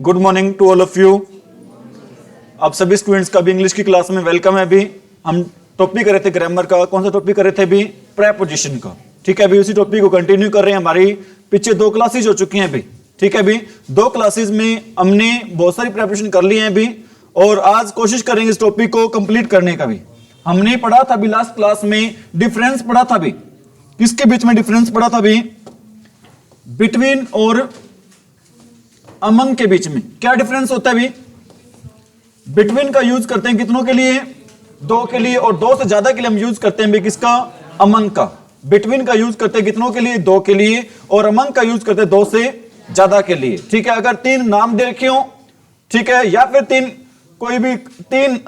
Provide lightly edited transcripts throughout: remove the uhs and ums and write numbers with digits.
Good morning to all of you. आप सभी students का भी इंग्लिश की क्लास में वेलकम है। अभी हम टॉपिक कर रहे थे ग्रामर का। कौन सा टॉपिक कर रहे थे अभी? प्रेपोजिशन का। ठीक है, अभी उसी टॉपिक को कंटिन्यू कर रहे हैं। हमारी पीछे 2 क्लासेज हो चुकी हैं अभी। ठीक है, अभी 2 क्लासेज में हमने बहुत सारी प्रेपरेशन कर ली है अभी, और आज कोशिश करेंगे इस टॉपिक को कंप्लीट करने का भी। हमने पढ़ा था अभी लास्ट क्लास में डिफरेंस पढ़ा था अभी। किसके बीच में डिफरेंस पढ़ा था अभी? बिटवीन और अमंग के बीच में क्या डिफरेंस होता है अभी? बिटवीन का यूज करते हैं कितनों के लिए? 2 के लिए, और 2 से ज्यादा के लिए हम यूज करते हैं किसका? अमंग का। बिटवीन का यूज करते हैं कितनों के लिए? 2 के लिए, और अमंग का यूज करते हैं 2 से ज्यादा के लिए। ठीक है, अगर 3 नाम दे रखे हो, ठीक है, या फिर 3 कोई भी 3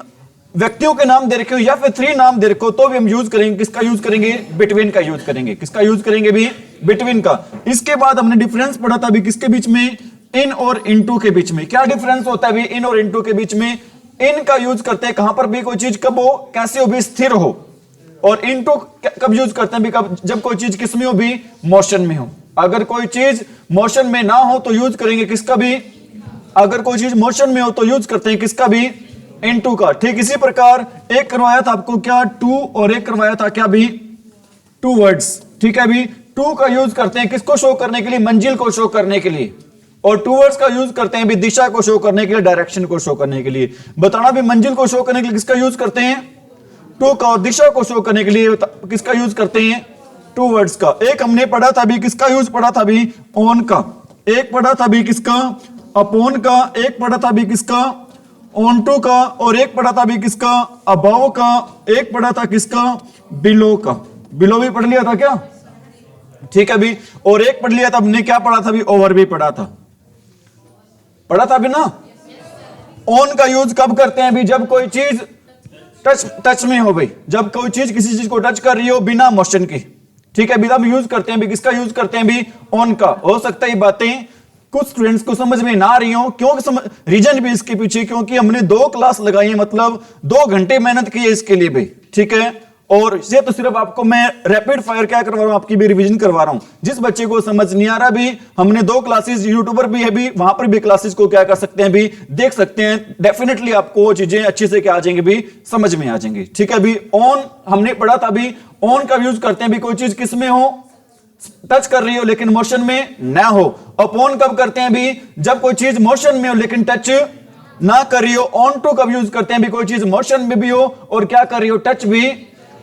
व्यक्तियों के नाम दे रखे हो, या फिर 3 नाम दे रखे हो, तो भी हम यूज करेंगे किसका? यूज करेंगे बिटवीन का यूज करेंगे। किसका यूज करेंगे भी? बिटवीन का। इसके बाद हमने डिफरेंस पढ़ा था अभी किसके बीच में? इन और इनटू के बीच में। क्या डिफरेंस होता है भी इन और इनटू के बीच में? इन का यूज करते हैं कहां पर भी कोई चीज कब हो, कैसे हो भी, स्थिर हो। और इनटू कब यूज करते हैं भी? कब? जब कोई चीज किस में हो भी? मोशन में हो। अगर कोई चीज मोशन में ना हो तो यूज करेंगे किसका भी? अगर कोई चीज मोशन में हो तो यूज करते हैं किसका भी? इनटू का। ठीक इसी प्रकार एक करवाया था आपको क्या? टू, और एक करवाया था क्या भी? Two words. ठीक है भी, टू का यूज करते हैं किसको शो करने के लिए? मंजिल को शो करने के लिए। और टू वर्ड्स का यूज करते हैं भी दिशा को शो करने के लिए, डायरेक्शन को शो करने के लिए। बताना भी मंजिल को शो करने के लिए किसका यूज करते हैं? टू का, और दिशा को शो करने के लिए किसका यूज करते हैं? टू वर्ड्स का। एक हमने पढ़ा था भी किसका यूज पढ़ा था भी? ऑन का। एक पढ़ा था भी किसका? अपॉन का। एक पढ़ा था भी किसका? ऑन टू का। और एक पढ़ा था भी किसका? अबाव का। एक पढ़ा था किसका? बिलो का। बिलो भी पढ़ लिया था क्या? ठीक है भी, और एक पढ़ लिया था हमने क्या पढ़ा था भी? ओवर भी पढ़ा था भी ना। ऑन का यूज कब करते हैं भी? जब कोई चीज टच में हो भाई, जब कोई चीज किसी चीज को टच कर रही हो बिना मोशन के। ठीक है, हम यूज करते हैं भी किसका? यूज करते हैं भी? ऑन का। हो सकता है ये बातें कुछ स्टूडेंट्स को समझ में ना आ रही हो, क्यों? रीजन भी इसके पीछे क्योंकि हमने 2 क्लास लगाई है, मतलब 2 घंटे मेहनत की है इसके लिए भाई। ठीक है, और ये तो सिर्फ आपको मैं रैपिड फायर क्या करवा रहा हूं, आपकी भी रिवीजन करवा रहा हूं। जिस बच्चे को समझ नहीं आ रहा भी, हमने 2 क्लासेस यूट्यूबर भी है भी, वहां पर भी क्लासेस को क्या कर सकते हैं भी? देख सकते हैं। डेफिनेटली आपको वो चीजें अच्छे से क्या आ जाएंगे भी? समझ में आ जाएंगे। ठीक है भी, ऑन हमने पढ़ा था भी। ऑन का यूज करते हैं भी कोई चीज किस में हो? टच कर रही हो लेकिन मोशन में ना हो। अपॉन कब करते हैं भी? जब कोई चीज मोशन में हो लेकिन टच ना कर रही हो। ऑन टू कब यूज करते हैं भी? कोई चीज मोशन में भी हो और क्या कर रही हो? टच भी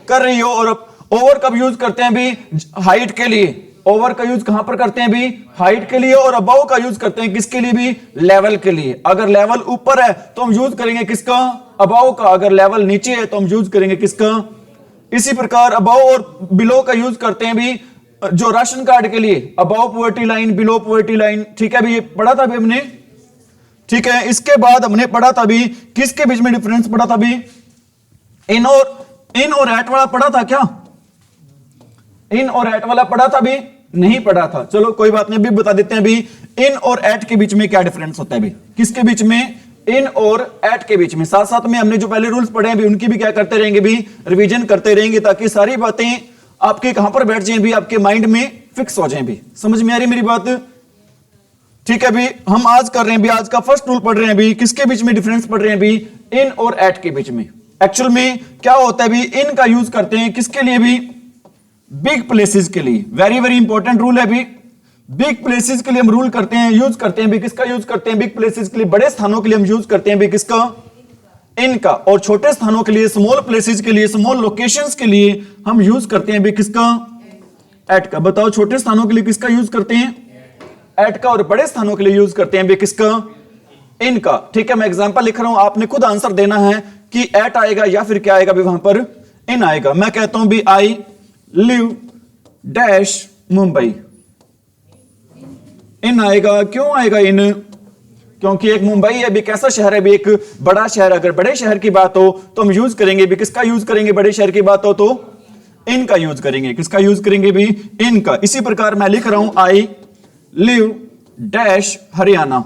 कर रही हो। और ओवर कब यूज करते हैं भी? हाइट के लिए। ओवर का यूज कहां पर करते हैं भी? हाइट के लिए। और अबाव का यूज करते हैं किसके लिए भी? लेवल के लिए। अगर लेवल ऊपर है तो हम यूज करेंगे किसका? अबाव का। अगर लेवल नीचे है तो हम यूज करेंगे किसका? इसी प्रकार अबाव और बिलो का यूज करते हैं भी जो राशन कार्ड के लिए, above poverty line, below poverty line. ठीक है भी, ये पढ़ा था भी हमने। ठीक है, इसके बाद हमने पढ़ा था भी किसके बीच में डिफरेंस पढ़ा था भी? इन और एट वाला पढ़ा था क्या? इन और एट वाला पढ़ा था भी? नहीं पढ़ा था। चलो कोई बात नहीं, अभी बता देते हैं भी इन और एट के बीच में क्या डिफरेंस होता है भी? किसके बीच में? इन और एट के बीच में। साथ साथ में हमने जो पहले रूल्स पढ़े हैं भी उनकी भी क्या करते रहेंगे भी? रिवीजन करते रहेंगे, ताकि सारी बातें आपके कहां पर बैठ जाएं भी? आपके माइंड में फिक्स हो जाएं भी। समझ में आ रही मेरी बात? ठीक है भी, हम आज कर रहे हैं भी, आज का फर्स्ट रूल पढ़ रहे हैं भी किसके बीच में डिफरेंस पढ़ रहे हैं भी? इन और एट के बीच में। एक्चुअल में क्या होता है भी? इन का यूज करते हैं किसके लिए भी? बिग प्लेसेस के लिए। वेरी वेरी इंपॉर्टेंट रूल है भी। बिग प्लेसेस के लिए हम रूल करते हैं, यूज करते हैं भी किसका? यूज करते हैं बिग प्लेसेस के लिए। बड़े स्थानों के लिए हम यूज करते हैं भी किसका? इनका। और छोटे स्थानों के लिए, स्मॉल प्लेसेस के लिए, स्मॉल लोकेशंस के लिए हम यूज करते हैं भी किसका? एट का। बताओ, छोटे स्थानों के लिए किसका यूज करते हैं? एट का। और बड़े स्थानों के लिए यूज करते हैं भी किसका? इनका। ठीक है, मैं एग्जांपल लिख रहा हूं, आपने खुद आंसर देना है कि एट आएगा या फिर क्या आएगा भी? वहां पर इन आएगा। मैं कहता हूं भी आई लिव डैश मुंबई। इन आएगा। क्यों आएगा इन? क्योंकि एक मुंबई है भी कैसा शहर है भी? एक बड़ा शहर। अगर बड़े शहर की बात हो तो हम यूज करेंगे भी किसका? यूज करेंगे बड़े शहर की बात हो तो इनका यूज करेंगे। किसका यूज करेंगे भी? इनका। इसी प्रकार मैं लिख रहा हूं आई लिव डैश हरियाणा।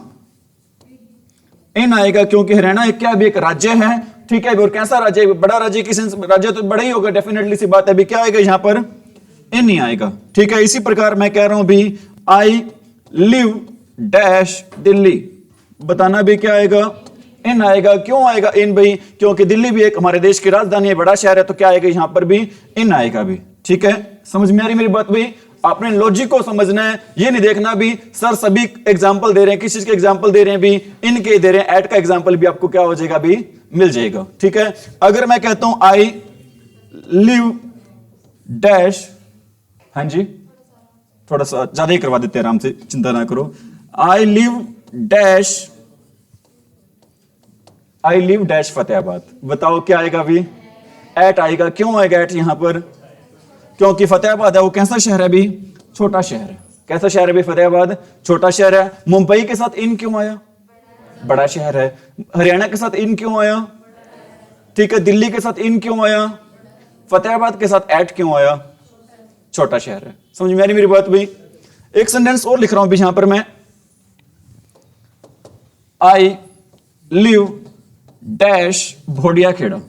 इन आएगा क्योंकि हरियाणा एक क्या भी? एक राज्य है। ठीक है, और कैसा राज्य है? बड़ा राज्य। किस राज्य तो बड़ा ही होगा, डेफिनेटली सी बात है भी। क्या आएगा यहां पर? इन ही आएगा। ठीक है, इसी प्रकार मैं कह रहा हूं भी आई लिव डैश दिल्ली। बताना भी क्या आएगा, इन आएगा। क्यों आएगा इन भाई, क्योंकि दिल्ली भी एक हमारे देश की राजधानी है, बड़ा शहर है, तो क्या आएगा यहां पर भी इन आएगा भी। ठीक है, समझ में आ रही मेरी बात भाई? आपने लॉजिक को समझना है, ये नहीं देखना भी सर सभी एग्जांपल दे रहे हैं, किस चीज के एग्जांपल दे रहे हैं भी, इनके दे रहे हैं, एट का एग्जांपल भी आपको क्या हो जाएगा भी, मिल जाएगा। ठीक है, अगर मैं कहता हूं आई लिव डैश, हाँ जी थोड़ा सा ज्यादा ही करवा देते हैं, आराम से चिंता ना करो। आई लिव डैश, आई लिव डैश फतेहाबाद, बताओ क्या आएगा भी, एट आएगा। क्यों आएगा एट यहां पर, क्योंकि फतेहाबाद है वो कैसा शहर है भी, छोटा शहर है। कैसा शहर है भी फतेहाबाद, छोटा शहर है। मुंबई के साथ इन क्यों आया, बड़ा शहर है। हरियाणा के साथ इन क्यों आया, ठीक है। दिल्ली के साथ इन क्यों आया, फतेहाबाद के साथ एट क्यों आया, छोटा शहर है। समझ में आ रही मेरी बात भाई? एक सेंटेंस और लिख रहा हूं भी यहां पर मैं, I live dash Bhodia Khera.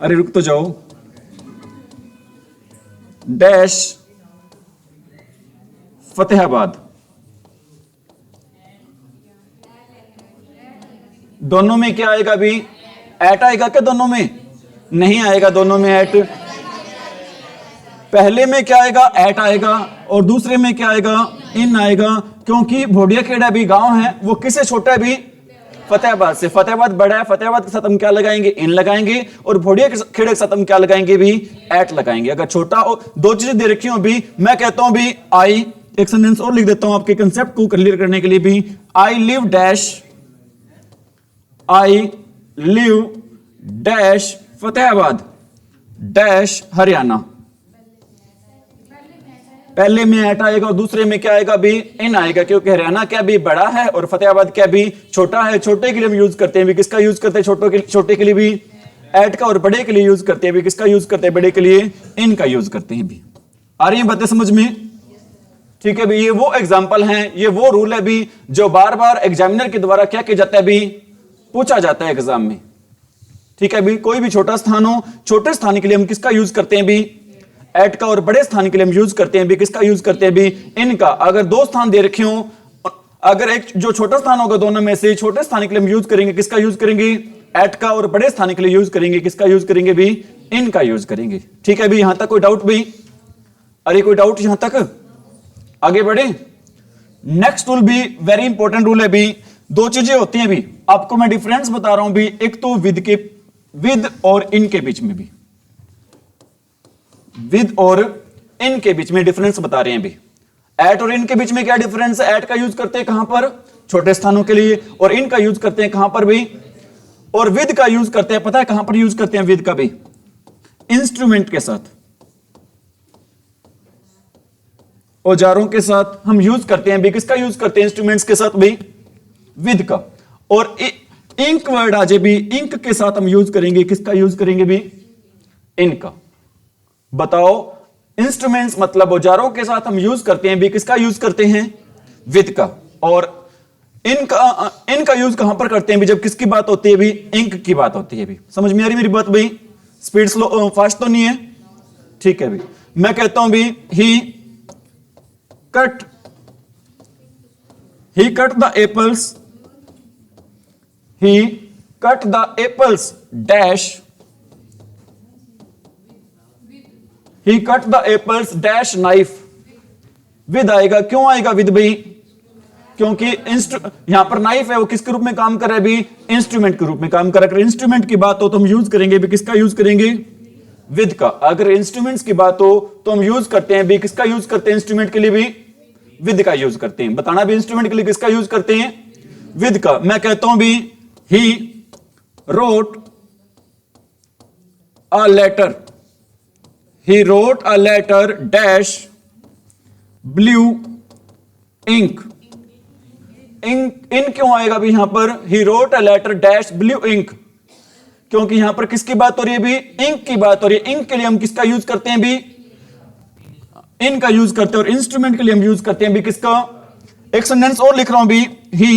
अरे रुक तो जाओ, डैश फतेहाबाद। दोनों में क्या आएगा भी, एट आएगा क्या दोनों में, नहीं आएगा दोनों में एट। पहले में क्या आएगा, एट आएगा, और दूसरे में क्या आएगा, इन आएगा। क्योंकि भोडिया खेड़ा भी गांव है, वो किससे छोटा है भी, फतेहाबाद से। फतेहाबाद बड़ा है, फतेहाबाद के साथ हम क्या लगाएंगे, इन लगाएंगे, और भोडिया खेड़े के साथ हम क्या लगाएंगे भी, एट लगाएंगे। अगर छोटा हो, दो चीजें दे रखी हो भी, मैं कहता हूं भी आई, एक सेंटेंस और लिख देता हूं आपके कंसेप्ट को क्लियर करने के लिए भी, आई लिव डैश, आई live dash Fatehabad dash Haryana. पहले में एट आएगा और दूसरे में क्या आएगा भी, इन आएगा, क्योंकि हरियाणा क्या भी बड़ा है और फतेहाबाद क्या भी छोटा है। छोटे के लिए हम यूज करते हैं भी, किसका यूज करते हैं, छोटे के लिए भी एट का, और बड़े के लिए यूज करते हैं भी, किसका यूज करते हैं, बड़े के लिए इन का यूज करते हैं भी। आ रही है बातें समझ में? ठीक है भी, ये वो एग्जाम्पल हैं, ये वो रूल है भी जो बार बार एग्जामिनर के द्वारा क्या किया जाता है भी, पूछा जाता है एग्जाम में। ठीक है भी, कोई भी छोटा स्थान हो, छोटे स्थान के लिए हम किसका यूज करते हैं भी, एट का, और बड़े स्थान के लिए हम यूज करते हैं भी, किसका यूज करते हैं भी, इनका। अगर दो स्थान दे रखे हो, अगर एक जो छोटा स्थान होगा दोनों में से, छोटे स्थान के लिए हम यूज करेंगे, किसका यूज करेंगे, एट का, और बड़े स्थान के लिए यूज करेंगे, किसका यूज करेंगे भी, इनका यूज करेंगे। ठीक है भी, यहां तक कोई डाउट भी? अरे कोई डाउट यहां तक? आगे बढ़े। नेक्स्ट रूल भी वेरी इंपॉर्टेंट रूल है भी, दो चीजें होती हैं भी, आपको मैं डिफरेंस बता रहा हूं भी, एक तो विद और इन के बीच में भी, विद और इन के बीच में डिफरेंस बता रहे हैं भी। एट और इन के बीच में क्या डिफरेंस है, एट का यूज करते हैं कहां पर, छोटे स्थानों के लिए, और इन का यूज करते हैं कहां पर भी, और विद का यूज करते हैं, पता है कहां पर यूज करते हैं विद का भी, इंस्ट्रूमेंट के साथ, औजारों के साथ हम यूज करते हैं भी, किसका यूज करते हैं, इंस्ट्रूमेंट्स के साथ भी, विद का। और इंक वर्ड आ जाए भी, इंक के साथ हम यूज करेंगे, किसका यूज करेंगे भी, इनका। बताओ, इंस्ट्रूमेंट्स मतलब औजारों के साथ हम यूज करते हैं भी, किसका यूज करते हैं, विद का। और इनका यूज कहां पर करते हैं भी, जब किसकी बात होती है भी, इंक की बात होती है भी। समझ में आ रही मेरी बात भाई? स्पीड स्लो फास्ट तो नहीं है? ठीक है भी, मैं कहता हूं भी he cut the apples, he cut the apples dash, He cut the apples dash knife, with आएगा। क्यों आएगा विद भाई, क्योंकि यहां पर नाइफ है वो किसके रूप में काम कर रहा है भी, इंस्ट्रूमेंट के रूप में काम कर रहा है। इंस्ट्रूमेंट की बात हो तो हम यूज करेंगे भी, किसका यूज करेंगे, विद का। अगर इंस्ट्रूमेंट्स की बात हो तो हम यूज करते हैं भी, किसका यूज करते हैं, इंस्ट्रूमेंट के लिए भी विद का यूज करते हैं। बताना भी इंस्ट्रूमेंट के लिए किसका यूज करते हैं, विद का। मैं कहता हूं भी he wrote a letter, he wrote a letter dash blue ink, in क्यों आएगा भी यहां पर, he wrote a letter dash blue ink, क्योंकि यहां पर किसकी बात हो रही है भी, इंक की बात हो रही है। इंक के लिए हम किसका यूज करते हैं भी, इनका यूज करते हैं, और इंस्ट्रूमेंट के लिए हम यूज करते हैं भी किसका। एक सेंटेंस और लिख रहा हूं भी, he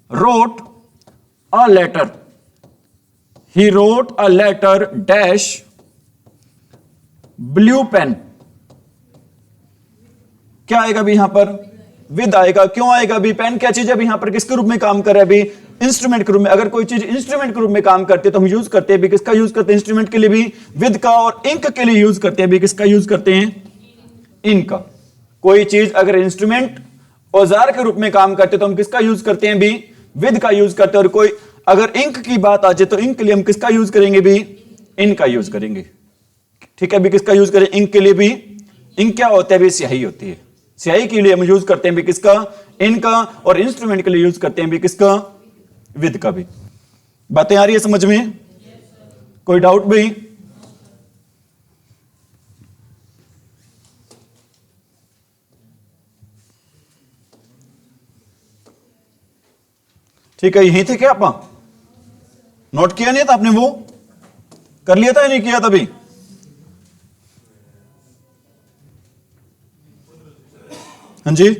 wrote a letter, he wrote a letter dash blue pen, क्या आएगा भी यहां पर, विद आएगा। क्यों आएगा भी? पेन क्या चीज है अभी? यहां पर किसके रूप में काम कर रहा है अभी? इंस्ट्रूमेंट के रूप में। अगर कोई चीज इंस्ट्रूमेंट के रूप में काम करती है तो हम यूज करते हैं भी किसका यूज करते हैं? इंस्ट्रूमेंट के लिए भी विद का, और इंक के लिए यूज करते हैं भी किसका यूज करते हैं? इंक का। कोई चीज अगर इंस्ट्रूमेंट औजार के रूप में काम करते तो हम किसका यूज करते हैं भी? विद का यूज करते हैं। और कोई अगर इंक की बात आ जाए तो इंक के लिए हम किसका यूज करेंगे भी? इन का यूज करेंगे। ठीक है भी, किसका यूज करें? इंक के लिए भी। इंक क्या होता है भी? स्याही होती है। स्याही के लिए हम यूज करते हैं भी किसका? इन का। और इंस्ट्रूमेंट के लिए यूज करते हैं भी किसका? विद का भी। बातें आ रही है समझ में? कोई डाउट भी? ठीक है, यही थे क्या आप? नोट किया नहीं था आपने? वो कर लिया था या नहीं किया था अभी? हाँ जी,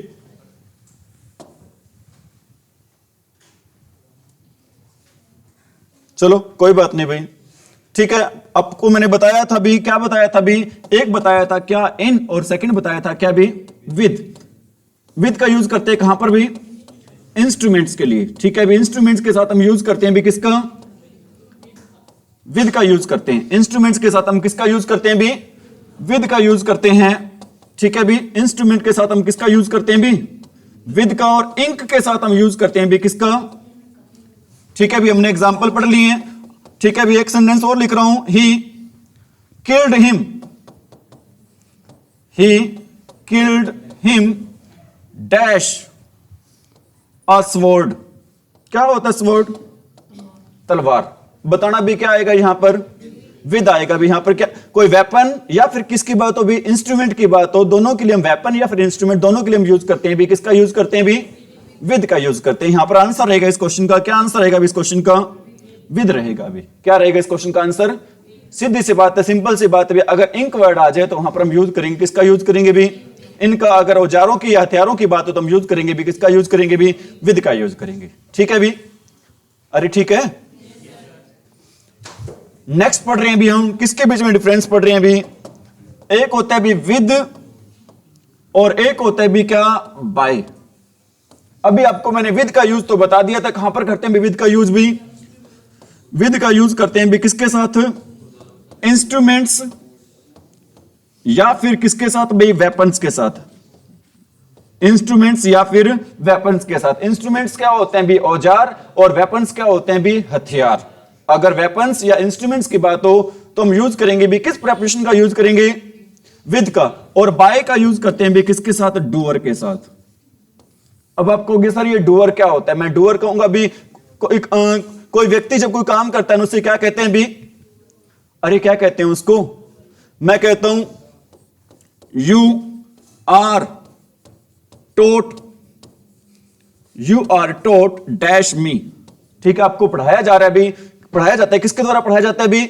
चलो कोई बात नहीं भाई। ठीक है, आपको मैंने बताया था भी, क्या बताया था भी? एक बताया था क्या? इन। और सेकंड बताया था क्या भी? विद। विद का यूज करते हैं कहां पर भी? इंस्ट्रूमेंट्स के लिए। ठीक है भी, इंस्ट्रूमेंट्स के साथ हम यूज करते हैं भी किसका? विद का यूज करते हैं। इंस्ट्रूमेंट्स के साथ हम किसका यूज करते हैं भी? विद का यूज करते हैं। ठीक है भी, इंस्ट्रूमेंट के साथ हम किसका यूज करते हैं भी? विद का। और इंक के साथ हम यूज करते हैं भी किसका? ठीक है भी, हमने एग्जांपल पढ़ लिए हैं। ठीक है भी, एक सेंटेंस और लिख रहा हूं। He killed him. He killed him dash a sword. क्या होता है स्वॉर्ड? तलवार। बताना भी क्या आएगा यहां पर? विद आएगा भी। यहां पर क्या? कोई वेपन या फिर किसकी बात हो भी? इंस्ट्रूमेंट की बात हो। दोनों के लिए हम वेपन या फिर इंस्ट्रूमेंट दोनों के लिए हम यूज करते हैं भी किसका यूज करते हैं भी? विद का यूज करते हैं। यहां पर आंसर रहेगा इस क्वेश्चन का। क्या आंसर रहेगा इस क्वेश्चन का? विद रहेगा भी। क्या रहेगा इस क्वेश्चन का आंसर? सीधी सी बात है, सिंपल सी बात है। अगर इंक वर्ड आ जाए तो वहां पर हम यूज करेंगे किसका? यूज करेंगे भी इनका। अगर औजारों की या हथियारों की बात हो तो हम यूज करेंगे भी किसका? यूज करेंगे भी विद का यूज करेंगे। ठीक है भी? अरे ठीक है। नेक्स्ट पढ़ रहे हैं भी हम, किसके बीच में डिफरेंस पढ़ रहे हैं भी? एक होता है भी विद और एक होता है भी क्या? बाय। अभी आपको मैंने विद का यूज तो बता दिया था। कहां पर करते हैं भी विद का यूज भी? विद का यूज करते हैं भी किसके साथ? इंस्ट्रूमेंट्स या फिर किसके साथ भाई? वेपन्स के साथ। इंस्ट्रूमेंट्स या फिर वेपन्स के साथ। इंस्ट्रूमेंट्स क्या होते हैं भी? औजार। और वेपन्स क्या होते हैं भी? हथियार। अगर वेपन्स या इंस्ट्रूमेंट्स की बात हो तो हम यूज करेंगे भी किस प्रेपोजिशन का यूज करेंगे? विद का। और बाय का यूज करते हैं भी किसके साथ? डूअर के साथ। अब आप कहोगे सर ये डूअर क्या होता है? मैं डूअर कहूंगा भी कोई व्यक्ति जब कोई काम करता है उससे क्या कहते हैं भी? अरे क्या कहते हैं उसको? मैं कहता हूं you are taught dash me. ठीक है, आपको पढ़ाया जा रहा है भी। पढ़ाया जाता है किसके द्वारा पढ़ाया जाता है भी?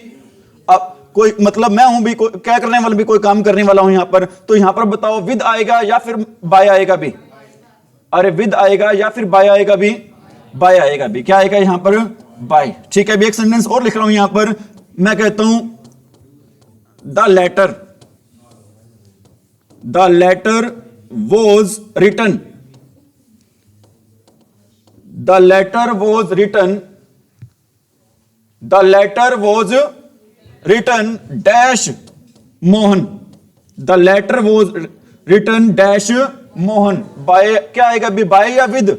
अब कोई मतलब मैं हूं भी क्या करने वाला भी? कोई काम करने वाला हूं यहां पर। तो यहां पर बताओ विद आएगा या फिर बाय आएगा भी? अरे विद आएगा या फिर बाय आएगा भी? बाय आएगा भी। क्या आएगा यहां पर? बाय। ठीक है भी, एक सेंटेंस और लिख रहा हूं यहां पर। मैं कहता हूं the letter was written. The letter was written dash Mohan. The letter was written dash Mohan. By क्या आएगा भी? बाय या विद?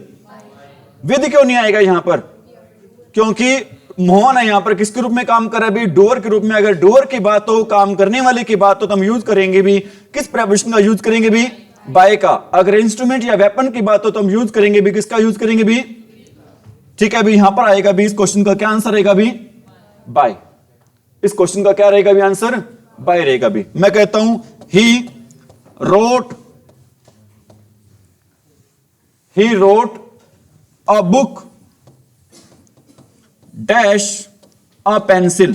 विद क्यों नहीं आएगा यहां पर? क्योंकि मोहन है यहां पर किसके रूप में काम कर रहा है भी? डूअर के रूप में। अगर डूअर की बात हो, काम करने वाले की बात हो, तो हम यूज करेंगे भी किस प्रेपोजिशन का यूज करेंगे भी? बाय का। अगर इंस्ट्रूमेंट या वेपन की बात हो तो हम यूज करेंगे भी किसका? यूज करेंगे भी। ठीक है भी, यहां पर आएगा भी इस क्वेश्चन का क्या आंसर रहेगा भी? बाय। इस क्वेश्चन का क्या रहेगा भी आंसर? बाय रहेगा भी। मैं कहता हूं ही wrote a book dash a pencil.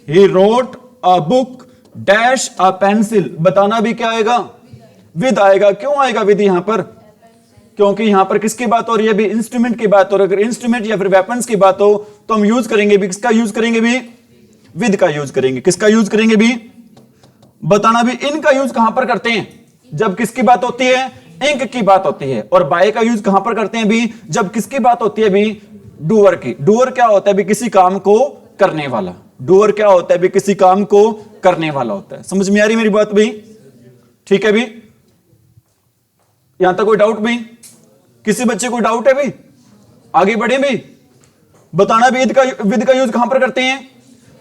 He wrote a book dash a pencil. बताना भी क्या आएगा? विद आएगा। क्यों आएगा विद यहां पर? क्योंकि यहां पर किसकी बात हो रही है भी? इंस्ट्रूमेंट की बात हो रही है। अगर इंस्ट्रूमेंट या फिर वेपन्स की बात हो तो हम यूज करेंगे भी किसका? यूज करेंगे भी विद का यूज करेंगे। किसका यूज करेंगे भी? बताना भी। इनका यूज कहां पर करते हैं? जब किसकी बात होती है? इंक की बात होती है। और बाय का यूज कहां पर करते हैं भी, जब किसकी बात होती है भी, डूअर की। डूअर क्या होता है भी, किसी काम को करने वाला। डूअर क्या होता है भी, किसी काम को करने वाला होता है। समझ में आ रही मेरी बात भी? ठीक है भी, यहां तक कोई डाउट भी? किसी बच्चे को डाउट है भी? आगे बढ़े भी, बताना भी। विद का यूज कहां पर करते हैं,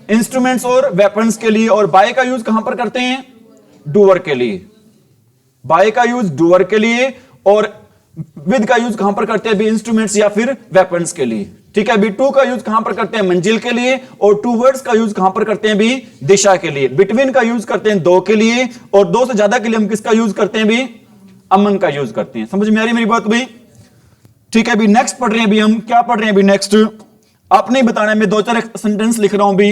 इंस्ट्रूमेंट्स और वेपन्स के लिए। और बाय का यूज कहां पर करते हैं, डूअर के लिए। बाय का यूज डूअर के लिए और विद का यूज कहां पर करते हैं भी, इंस्ट्रूमेंट्स या फिर वेपन्स के लिए। ठीक है भी, टू का यूज कहां पर करते हैं, मंजिल के लिए। और टूवर्ड्स का यूज कहां पर करते हैं भी, दिशा के लिए। बिटवीन का यूज करते हैं दो के लिए। और दो से ज्यादा के लिए हम किसका यूज करते हैं भी, अमंग का यूज करते हैं। समझ में आ रही मेरी बात भी? ठीक है भी, नेक्स्ट पढ़ रहे हैं भी हम, क्या पढ़ रहे हैं भी नेक्स्ट, आपने ही बताना है। मैं दो चार सेंटेंस लिख रहा हूं भी।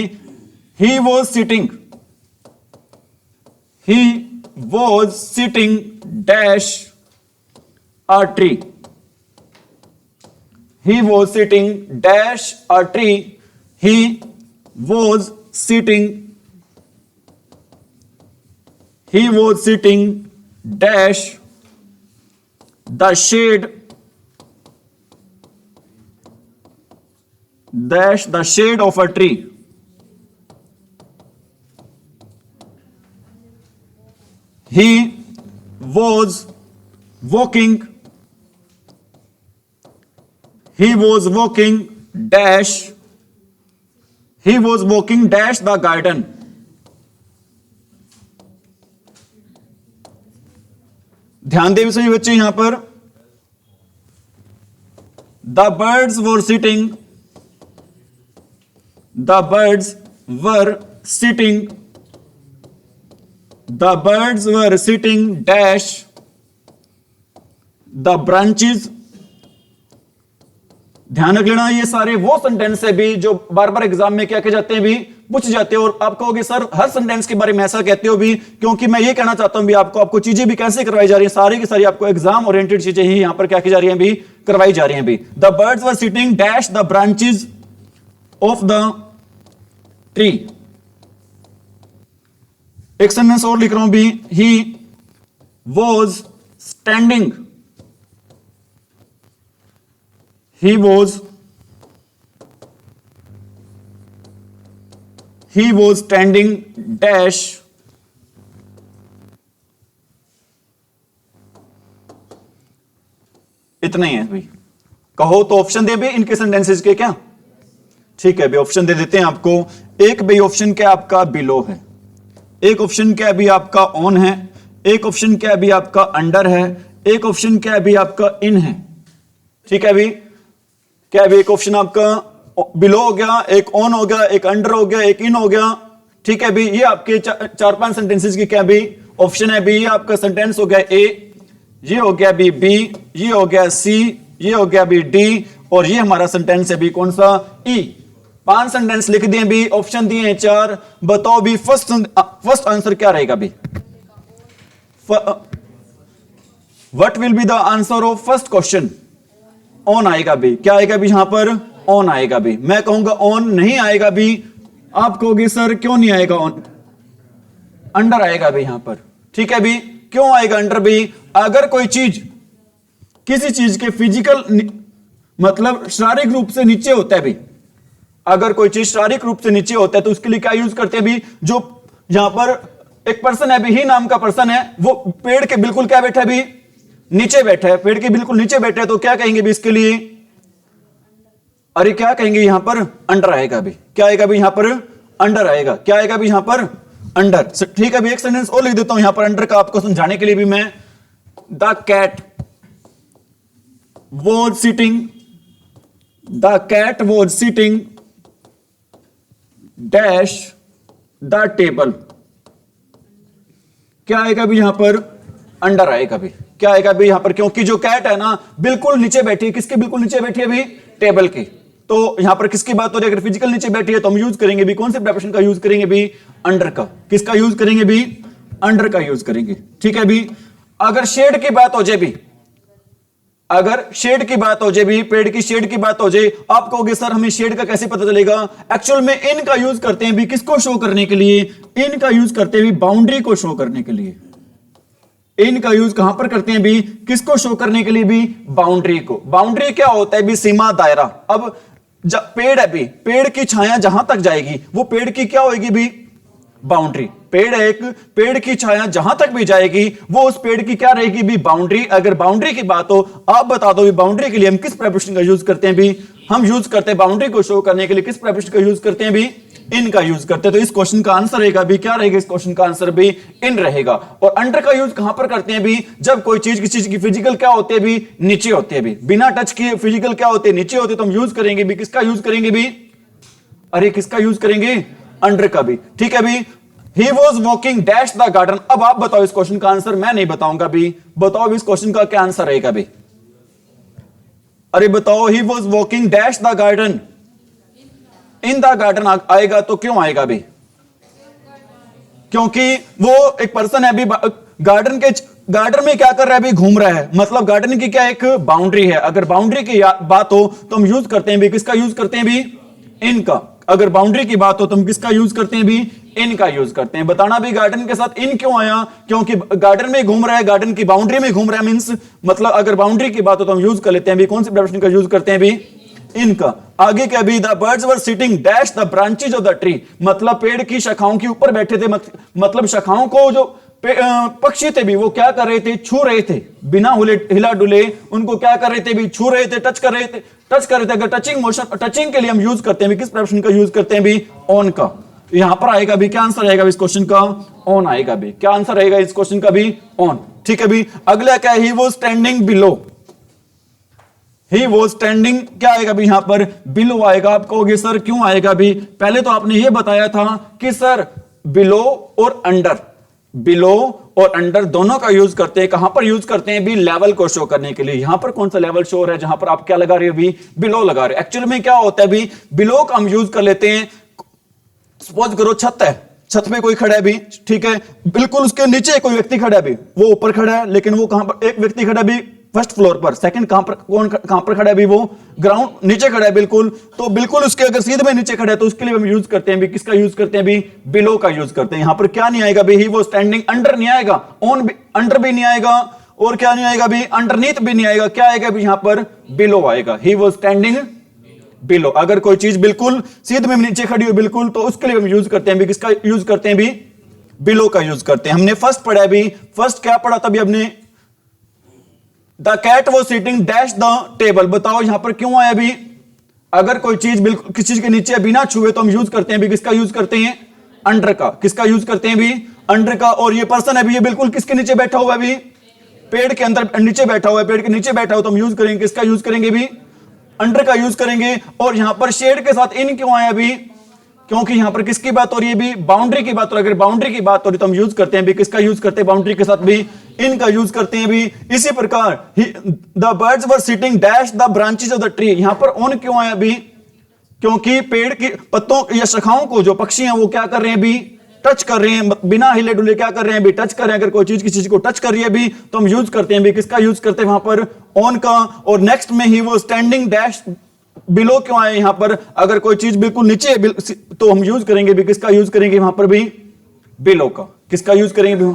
He was sitting, he was sitting dash a tree. He was sitting dash a tree. He was sitting. He was sitting dash the shade. Dash the shade of a tree. He was walking. He was walking dash. He was walking dash the garden. ध्यान दें सभी बच्चे यहां पर। The birds were sitting. The birds were sitting. The birds were sitting dash the branches. ध्यान रख लेना, ये सारे वो सेंटेंस है भी जो बार बार एग्जाम में क्या कहे जाते हैं भी, पूछ जाते हैं। और आप कहोगे सर हर सेंटेंस के बारे में ऐसा कहते हो भी, क्योंकि मैं ये कहना चाहता हूं भी आपको चीजें भी कैसे करवाई जा रही हैं, सारी की सारी आपको एग्जाम ओरिएंटेड चीजें ही यहां पर क्या की जा रही हैं भी, करवाई जा रही हैं भी। The birds were sitting dash the branches of the tree. एक सेंटेंस और लिख रहा हूं भी, he was standing. He was standing dash इतना ही है भाई। कहो तो ऑप्शन दे भी इनके सेंटेंसेस के क्या? ठीक है भाई, ऑप्शन दे देते हैं आपको। एक भाई ऑप्शन क्या आपका बिलो है, एक ऑप्शन क्या भी आपका ऑन है, एक ऑप्शन क्या भी आपका अंडर है, एक ऑप्शन क्या भी आपका इन है। ठीक है भाई, क्या भी एक ऑप्शन आपका बिलो हो गया, एक ऑन हो गया, एक अंडर हो गया, एक इन हो गया। ठीक है भी, ये आपके चार पांच सेंटेंसेस की क्या भी ऑप्शन है भी। ये आपका सेंटेंस हो गया ए, ये हो गया बी, ये हो गया सी, ये हो गया बी डी, और ये हमारा सेंटेंस है भी कौन सा, ई। 5 सेंटेंस लिख दिए भी, ऑप्शन दिए हैं 4। बताओ भी फर्स्ट आंसर क्या रहेगा भी, what will be the answer of first question? On आएगा भी। क्या आएगा भी यहां पर? ऑन आएगा भी। मैं कहूंगा ऑन नहीं आएगा भी, आप कहोगे सर क्यों नहीं आएगा ऑन? अंडर आएगा भी यहां पर। ठीक है भी, क्यों आएगा अंडर भी? अगर कोई चीज किसी चीज के फिजिकल मतलब शारीरिक रूप से नीचे होता है भी, अगर कोई चीज शारीरिक रूप से नीचे होता है तो उसके लिए क्या यूज करते हैं भी, जो यहां पर एक पर्सन है भी, ही नाम का पर्सन है, वो पेड़ के बिल्कुल क्या बैठा है भी, नीचे बैठा है, पेड़ के बिल्कुल नीचे बैठा है, तो क्या कहेंगे भी इसके लिए? अरे क्या कहेंगे यहां पर? अंडर आएगा भी। क्या आएगा भी यहां पर? अंडर आएगा। क्या आएगा भी यहां पर? अंडर। ठीक है भी, एक सेंटेंस और लिख देता हूं यहां पर अंडर का आपको समझाने के लिए भी मैं। The cat was sitting, the cat was sitting dash the table. क्या आएगा भी यहां पर? अंडर आएगा भी। क्या आएगा भी यहां पर? क्योंकि जो कैट है ना बिल्कुल नीचे बैठी है, किसके बिल्कुल नीचे बैठी है भी? टेबल की। तो यहां पर किसकी बात हो रही है? अगर फिजिकल नीचे बैठी है तो हम यूज करेंगे भी कौन से प्रेपोजिशन का यूज करेंगे भी? अंडर का। किसका यूज करेंगे भी? अंडर का यूज करेंगे। ठीक है भी, अगर शेड की बात हो जाए भी, अगर शेड की बात हो जाए भी, पेड़ की शेड की बात हो जाए, आप कहोगे सर हमें शेड का कैसे पता चलेगा? एक्चुअल में इन का यूज करते हैं भी किसको शो करने के लिए? इन का यूज करते हैं भी बाउंड्री को शो करने के लिए। इन का यूज कहां पर करते हैं भी? किसको शो करने के लिए भी? बाउंड्री को। बाउंड्री क्या होता है भी? सीमा, दायरा। अब पेड़ है भी, पेड़ की छाया जहां तक जाएगी वो पेड़ की क्या होगी भी? बाउंड्री। पेड़ है एक, पेड़ की छाया जहां तक भी जाएगी वो उस पेड़ की क्या रहेगी भी? बाउंड्री। अगर बाउंड्री की बात हो, आप बता दो भी बाउंड्री के लिए हम किस प्रेपोजिशन का यूज करते हैं भी? हम यूज करते हैं बाउंड्री को शो करने के लिए किस प्रेपोजिशन का यूज करते हैं भी? इन का यूज करते हैं। तो इस क्वेश्चन का आंसर रहेगा भी क्या रहेगा? इस क्वेश्चन का आंसर भी इन रहेगा। और अंडर का यूज कहां पर करते हैं भी? जब कोई चीज किसी चीज की फिजिकल क्या होते हैं भी? नीचे होते हैं भी, बिना टच किए फिजिकल क्या होते हैं? नीचे होते हैं। तो हम यूज करेंगे भी किसका यूज करेंगे भी? अरे किसका यूज करेंगे? अंडर का भी। ठीक है भी। He was walking dash the garden। अब आप बताओ इस क्वेश्चन का आंसर, मैं नहीं बताऊंगा भी। बताओ भी इस क्वेश्चन का क्या आंसर रहेगा भी? अरे बताओ, he was walking dash the garden। In the garden आएगा तो क्यों आएगा भी? क्योंकि वो एक पर्सन है अभी गार्डन में क्या कर रहा है अभी? घूम रहा है। मतलब गार्डन की क्या एक बाउंड्री है। अगर बाउंड्री की बात हो तो हम यूज करते हैं भी किसका यूज करते हैं भी? इनका। अगर बाउंड्री की बात हो तो हम किसका यूज करते हैं भी? इनका यूज करते हैं। बताना भी गार्डन के साथ इन क्यों आया? क्योंकि गार्डन में घूम रहा है, गार्डन की बाउंड्री में घूम रहा है। मींस मतलब अगर बाउंड्री की बात हो तो हम यूज कर लेते हैं भी कौन सी प्रेपोजिशन का यूज करते हैं भी? इनका। आगे क्या भी? The birds were sitting dash the branches of the tree. मतलब पेड़ की शाखाओं के ऊपर बैठे थे। मतलब शाखाओं को जो पक्षी थे भी वो क्या कर रहे थे? छू रहे थे, बिना हिला डुले उनको क्या कर रहे थे भी? छू रहे थे, टच कर रहे थे। अगर टचिंग मोशन, टचिंग के लिए हम यूज करते हैं भी किस प्रेपोजिशन का यूज करते हैं भी? ऑन का। यहां पर आएगा भी क्या आंसर आएगा इस क्वेश्चन का? ऑन आएगा भी। क्या आंसर रहेगा इस क्वेश्चन का भी? ऑन। ठीक है भी। अगला क्या है? He was standing below. He was standing क्या आएगा भी? यहां पर बिलो आएगा। आप कहोगे सर क्यों आएगा भी? पहले तो आपने ये बताया था कि सर बिलो और अंडर, बिलो और अंडर दोनों का यूज करते हैं। कहां पर यूज करते हैं भी? लेवल को शो करने के लिए। यहां पर कौन सा लेवल शो है जहां पर आप क्या लगा रहे हो भी? बिलो लगा रहे हो। एक्चुअली में क्या होता है भी? बिलो का हम यूज कर लेते हैं। सपोज करो छत है, छत पे कोई खड़ा है भी, ठीक है, बिल्कुल उसके नीचे कोई व्यक्ति खड़ा है भी, वो ऊपर खड़ा है लेकिन वो कहां पर? एक व्यक्ति खड़ा है भी फर्स्ट फ्लोर पर, सेकंड कहां पर? कहां पर खड़ा है भी? वो ग्राउंड नीचे खड़ा है बिल्कुल। तो बिल्कुल उसके अगर सीधे में नीचे खड़ा है तो उसके लिए हम यूज करते हैं भी किसका यूज करते हैं भी? बिलो का यूज करते हैं। यहां पर क्या नहीं आएगा भी? ही वो स्टैंडिंग। अंडर नहीं आएगा, ऑन भी, अंडर भी नहीं आएगा, और क्या नहीं आएगा भी? अंडरनीथ भी नहीं आएगा। क्या आएगा भी? यहां पर बिलो आएगा। ही वो स्टैंडिंग बिलो। अगर कोई चीज बिल्कुल सीधे में नीचे खड़ी हो बिल्कुल तो उसके लिए हम यूज करते हैं भी किसका यूज करते हैं भी? बिलो का यूज करते हैं। हमने फर्स्ट पढ़ा भी, फर्स्ट क्या पढ़ा था भी हमने? The cat was sitting dash the table. बताओ यहां पर क्यों आया भी? अगर कोई चीज बिल्कुल किसी चीज के नीचे बिना छुए तो हम यूज करते हैं भी किसका यूज करते हैं? अंडर का। किसका यूज करते हैं भी? अंडर का। और ये पर्सन है भी, ये बिल्कुल किसके नीचे बैठा हुआ है भी? पेड़ के अंदर नीचे बैठा हुआ है। पेड़ के नीचे बैठा हुआ तो हम यूज करेंगे किसका यूज करेंगे भी? अंडर का यूज करेंगे। और यहां पर शेड के साथ इन क्यों आया भी? क्योंकि यहां पर किसकी बात हो रही है भी? बाउंड्री की बात हो रही है। अगर बाउंड्री की बात हो रही है तो हम यूज करते हैं भी किसका यूज करते हैं? बाउंड्री के साथ भी इनका यूज करते हैं भी। इसी प्रकार the birds were sitting dash the branches of the tree. यहां पर ऑन क्यों आया भी? क्योंकि पेड़ की पत्तों या शाखाओं को जो पक्षी हैं वो क्या कर रहे हैं भी? टच कर रहे हैं, बिना हिले डुले क्या कर रहे हैं भी? टच कर रहे हैं। अगर कोई चीज किसी चीज को टच कर रही है भी तो हम यूज करते हैं भी किसका यूज करते हैं वहां पर? ऑन का। और नेक्स्ट में ही वो स्टैंडिंग डैश बिलो क्यों आए यहां पर? अगर कोई चीज बिल्कुल नीचे तो हम यूज करेंगे भी किसका यूज करेंगे वहां पर भी? बिलो का। किसका यूज करेंगे भी?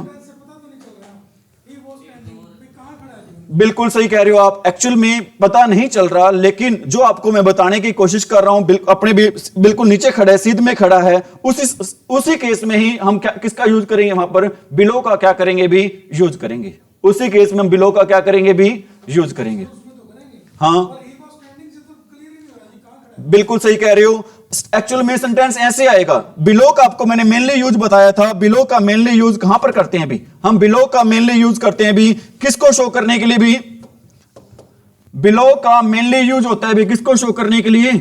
बिल्कुल सही कह रहे हो आप। एक्चुअल में पता नहीं चल रहा, लेकिन जो आपको मैं बताने की कोशिश कर रहा हूं, अपने भी बिल्कुल नीचे खड़ा है, सीध में खड़ा है, उसी केस में ही हम क्या किसका यूज करेंगे वहां पर? बिलो का क्या करेंगे भी? यूज करेंगे। उसी केस में हम बिलो का क्या करेंगे भी? यूज करेंगे। हाँ बिल्कुल सही कह रहे हो। एक्चुअल में सेंटेंस ऐसे आएगा। बिलो का आपको मैंने मेनली यूज बताया था। बिलो का मेनली यूज कहां पर करते हैं भी? हम बिलो का मेनली यूज करते हैं भी किसको शो करने के लिए भी? बिलो का मेनली यूज होता है भी किसको शो करने के लिए?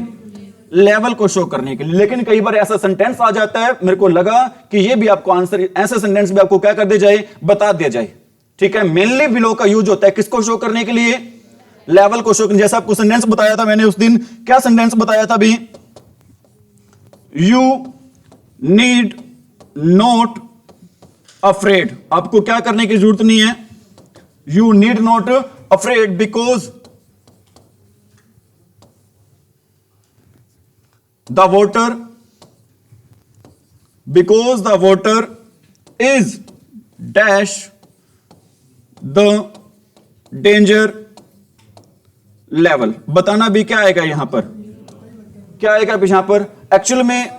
लेवल को शो करने के लिए। लेकिन कई बार ऐसा सेंटेंस आ जाता है, मेरे को लगा कि ये भी आपको आंसर, ऐसा सेंटेंस भी आपको क्या कर दिया जाए? बता दिया जाए। ठीक है, मेनली बिलो का यूज होता है किसको शो करने के लिए? लेवल को शो। जैसा आपको सेंटेंस बताया था मैंने उस दिन, क्या सेंटेंस बताया था भी? You need not afraid. आपको क्या करने की जरूरत नहीं है? You need not afraid because the water is dash the danger level. बताना भी क्या आएगा यहां पर, क्या आएगा यहां पर एक्चुअल में।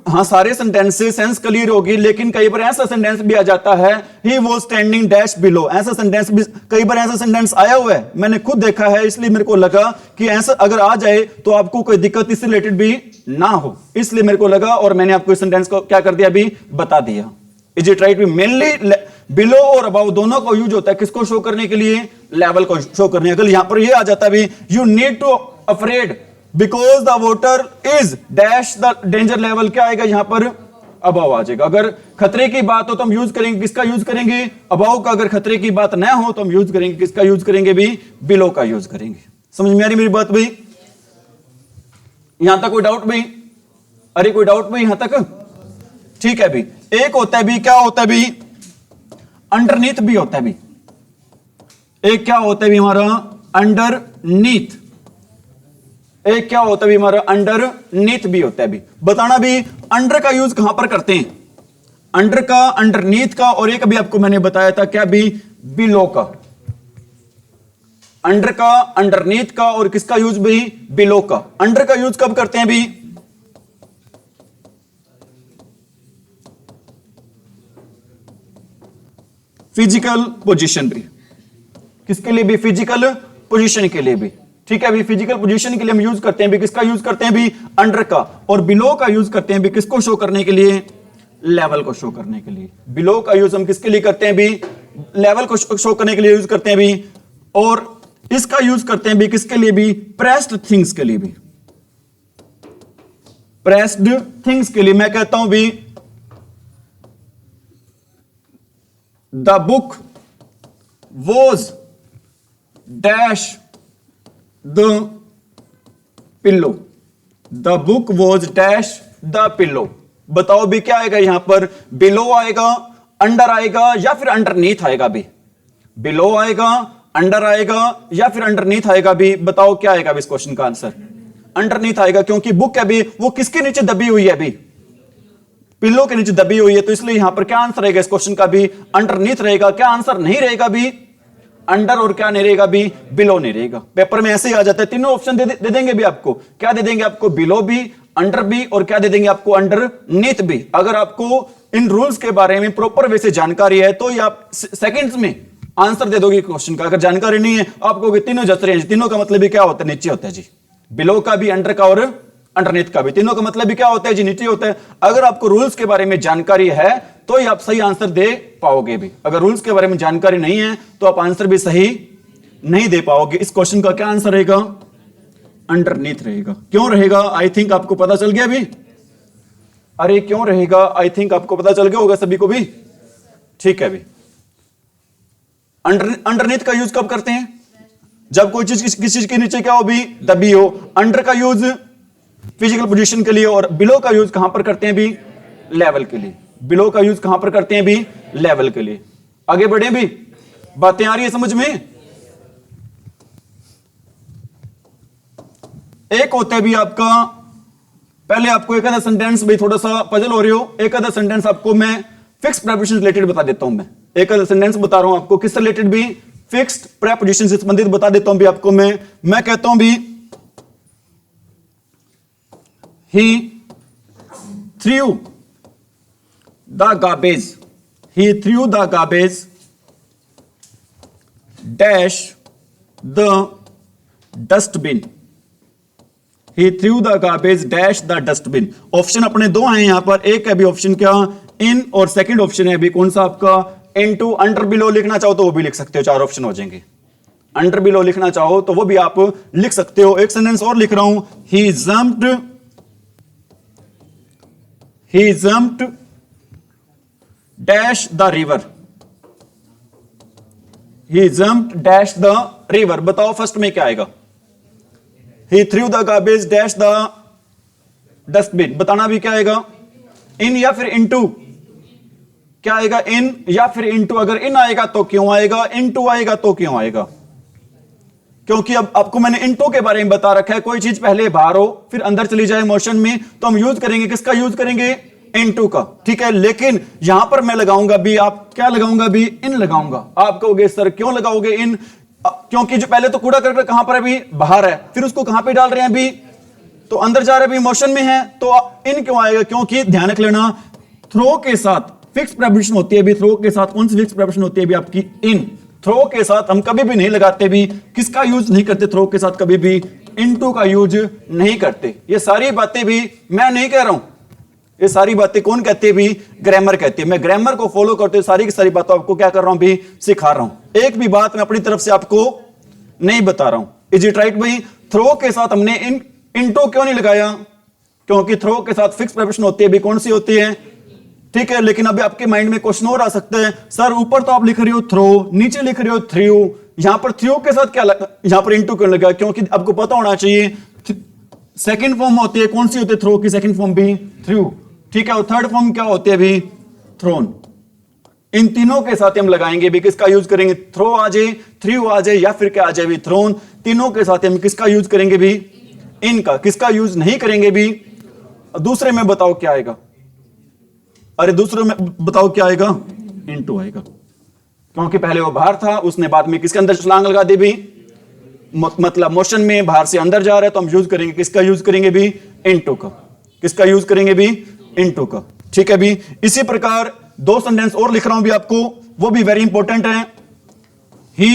हाँ, सारे सेंटेंस से सेंस क्लियर होगी, लेकिन कई बार ऐसा सेंटेंस भी आ जाता है he was standing dash below. ऐसा सेंटेंस भी कई बार ऐसा सेंटेंस आया हुआ है, मैंने खुद देखा है, इसलिए मेरे को लगा कि ऐसा अगर आ जाए तो आपको कोई दिक्कत इससे रिलेटेड भी ना हो, इसलिए मेरे को लगा और मैंने आपको इस सेंटेंस को क्या कर दिया, अभी बता दिया। Is it right? Mainly below और अबाउ दोनों को यूज होता है किसको शो करने के लिए, लेवल को शो करने। अगर यहां पर ये आ जाता भी you need to afraid because the water is dash the danger level, क्या आएगा यहां पर, अबाउ आ जाएगा। अगर खतरे की बात हो तो हम यूज करेंगे किसका यूज करेंगे, अबाउ का। अगर खतरे की बात ना हो तो हम यूज करेंगे किसका यूज करेंगे भी, बिलो का यूज करेंगे। समझ में आ रही मेरी बात भाई? यहां तक कोई डाउट भाई? अरे कोई डाउट भाई यहां तक? ठीक है भी। एक होता है भी, क्या होता है भी, अंडरनीथ भी होता है भी। एक क्या होता है भी हमारा अंडरनीथ, एक क्या होता है भी हमारा अंडरनीथ भी होता है भी। बताना भी अंडर का यूज कहां पर करते हैं, अंडर का, अंडरनीथ का, और एक अभी आपको मैंने बताया था क्या भी, बिलो का। अंडर का, अंडरनीथ का, और किसका यूज भी, बिलो का। अंडर का यूज कब करते हैं भी, फिजिकल पोजीशन भी। किसके लिए भी, फिजिकल पोजीशन के लिए भी। ठीक है भी, फिजिकल पोजीशन के लिए हम यूज करते हैं भी किसका यूज करते हैं भी, अंडर का। और बिलो का यूज करते हैं भी किसको शो करने के लिए, लेवल को शो करने के लिए। बिलो का यूज हम किसके लिए करते हैं भी, लेवल को शो करने के लिए यूज करते हैं भी। और इसका यूज करते हैं भी किसके लिए भी, प्रेस्ड थिंग्स के लिए भी। प्रेस्ड थिंग्स के लिए मैं कहता हूं भी the book was dash the pillow, the book was dash the pillow. बताओ भी क्या आएगा यहां पर, बिलो आएगा, अंडर आएगा, या फिर अंडरनीथ आएगा भी। बिलो आएगा, अंडर आएगा, या फिर अंडरनीथ आएगा भी। बताओ क्या आएगा इस क्वेश्चन का आंसर, अंडरनीथ आएगा, क्योंकि बुक है भी वो किसके नीचे दबी हुई है भी, पिल्लो के नीचे दबी हुई है। तो इसलिए यहां पर क्या आंसर रहेगा इस क्वेश्चन का भी, अंडरनीथ रहेगा। क्या आंसर नहीं रहेगा भी, अंडर, और क्या नहीं रहेगा भी, बिलो नहीं रहेगा। पेपर में ऐसे ही आ जाता है, तीनों ऑप्शन दे देंगे भी आपको। क्या दे देंगे आपको, बिलो भी, अंडर भी, और क्या दे देंगे आपको, अंडरनीथ भी। अगर आपको इन रूल्स के बारे में प्रॉपर वे से जानकारी है तो ये आप सेकंड्स में आंसर दे दोगे क्वेश्चन का। अगर जानकारी नहीं है आपको तीनों जच रहे हैं, तीनों का मतलब भी क्या होता है, नीचे होता है जी। बिलो का भी, अंडर का और अंडरनीथ का भी, तीनों का मतलब भी क्या होता है जी, नीचे होता है। अगर आपको रूल्स के बारे में जानकारी है तो ही आप सही आंसर दे पाओगे भी। अगर रूल्स के बारे में जानकारी नहीं है तो आप आंसर भी सही नहीं दे पाओगे। इस क्वेश्चन का क्या आंसर रहेगा, अंडरनीथ रहेगा। क्यों रहेगा, आई थिंक आपको पता चल गया भी। अरे क्यों रहेगा, आई थिंक आपको पता चल गया होगा सभी को भी। ठीक है भी। अंडरनीथ का यूज कब करते हैं, जब कोई चीज किसी चीज के नीचे क्या हो भी, दबी हो। अंडर का यूज फिजिकल पोजीशन के लिए, और बिलो का यूज कहां पर करते हैं भी, लेवल के लिए। बिलो का यूज कहां पर करते हैं भी, लेवल के लिए। आगे बढ़े भी, बातें आ रही है समझ में। एक होता है भी आपका, पहले आपको एक आधा सेंटेंस भी थोड़ा सा पजल हो रही हो, एक आधा सेंटेंस आपको मैं फिक्स्ड प्रीपोजिशन रिलेटेड बता देता हूं। मैं एक आधा सेंटेंस बता रहा हूं आपको किस रिलेटेड भी, फिक्स्ड प्रीपोजिशन से संबंधित बता देता हूं भी आपको। मैं कहता हूं भी he threw the garbage, he threw the garbage dash the dustbin, he threw the garbage dash the dustbin। Option अपने दो हैं यहां पर, एक है भी ऑप्शन क्या, इन, और सेकंड ऑप्शन है अभी कौन सा आपका, इनटू। अंडर बिलो लिखना चाहो तो वो भी लिख सकते हो, चार ऑप्शन हो जाएंगे। अंडर बिलो लिखना चाहो तो वो भी आप लिख सकते हो। एक सेंटेंस और लिख रहा हूं, he jumped dash the river, he jumped dash the river। बताओ फर्स्ट में क्या आएगा, he threw the garbage dash the dustbin। बताना भी क्या आएगा, इन या फिर इनटू। क्या आएगा, इन या फिर इनटू। अगर इन आएगा तो क्यों आएगा, इनटू आएगा तो क्यों आएगा, क्योंकि अब आपको मैंने इनटू के बारे में बता रखा है। कोई चीज पहले बाहर हो फिर अंदर चली जाए मोशन में तो हम यूज करेंगे किसका यूज करेंगे, इनटू का, ठीक है। लेकिन यहां पर मैं लगाऊंगा भी, आप क्या लगाऊंगा भी, इन लगाऊंगा। आप कहोगे सर क्यों लगाओगे इन, क्योंकि जो पहले तो कूड़ा करकट कहां पर है अभी, बाहर है, फिर उसको कहां पे डाल रहे हैं अभी, तो अंदर जा रहा है अभी, मोशन में है, तो इन क्यों आएगा, क्योंकि ध्यान रख लेना थ्रो के साथ फिक्स प्रेपोजिशन होती है भी, थ्रो के साथ कौन सी फिक्स प्रेपोजिशन होती है भी आपकी, इन। थ्रो के साथ हम कभी भी नहीं लगाते भी, किसका यूज नहीं करते थ्रो के साथ, कभी भी इनटू का यूज नहीं करते। ये सारी बातें भी मैं नहीं कह रहा हूं, ये सारी बातें कौन कहती है भी, ग्रामर कहती है। मैं ग्रामर को फॉलो करते हुए सारी की सारी बातों आपको क्या कर रहा हूं भी, सिखा रहा हूं। एक भी बात मैं अपनी तरफ से आपको नहीं बता रहा हूं। इज इट राइट भाई? थ्रो के साथ हमने इनटू क्यों नहीं लगाया, क्योंकि थ्रो के साथ फिक्स प्रेपोजिशन होती है भी, कौन सी होती है, ठीक है। लेकिन अभी आपके माइंड में क्वेश्चन और आ सकता है, सर ऊपर तो आप लिख रहे हो थ्रो, नीचे लिख रहे हो थ्रू, यहां पर थ्रू के साथ क्या लगा, यहां पर इनटू क्यों लगा, क्योंकि आपको पता होना चाहिए सेकंड फॉर्म होती है, कौन सी होती है थ्रो की सेकंड फॉर्म भी, थ्रू, ठीक है। और थर्ड फॉर्म क्या होती है भी, थ्रोन। इन तीनों के साथ हम लगाएंगे भी, किसका यूज करेंगे, थ्रो आ जाए, थ्रू आ जाए, या फिर क्या आ जाए भी, थ्रोन। तीनों के साथ हम किसका यूज करेंगे भी, इनका। किसका यूज नहीं करेंगे भी, दूसरे में बताओ क्या आएगा, अरे दूसरे में बताओ क्या आएगा, इनटू आएगा, क्योंकि पहले वो बाहर था, उसने बाद में किसके अंदर छलांग लगा दी भी, मतलब मोशन में बाहर से अंदर जा रहा है, तो हम यूज करेंगे, किसका यूज करेंगे भी, इनटू का। किसका यूज करेंगे भी, इनटू का, ठीक है भी। इसी प्रकार दो सेंटेंस और लिख रहा हूं भी आपको, वो भी वेरी इंपॉर्टेंट है। He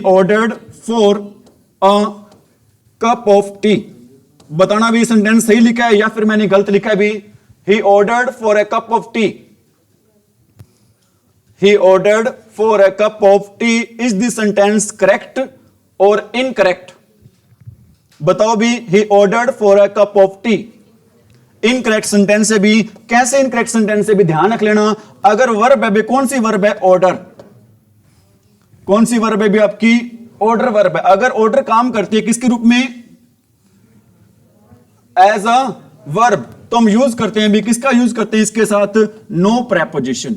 ordered for a cup of T. बताना भी सेंटेंस सही लिखा है या फिर मैंने गलत लिखा है भी। He ordered for a cup of T, he ordered for a cup of T. Is this sentence correct और इनकरेक्ट? बताओ भी, he ordered for a cup of T incorrect sentence है भी। कैसे इनकरेक्ट सेंटेंस है भी, ध्यान रख लेना। अगर वर्ब है भी, कौन सी वर्ब है, ऑर्डर। कौन सी वर्ब है भी आपकी, ऑर्डर वर्ब है। अगर ऑर्डर काम करती है किसके रूप में, एज अ वर्ब, तो हम यूज करते हैं भी, किसका यूज करते हैं इसके साथ, नो प्रेपोजिशन।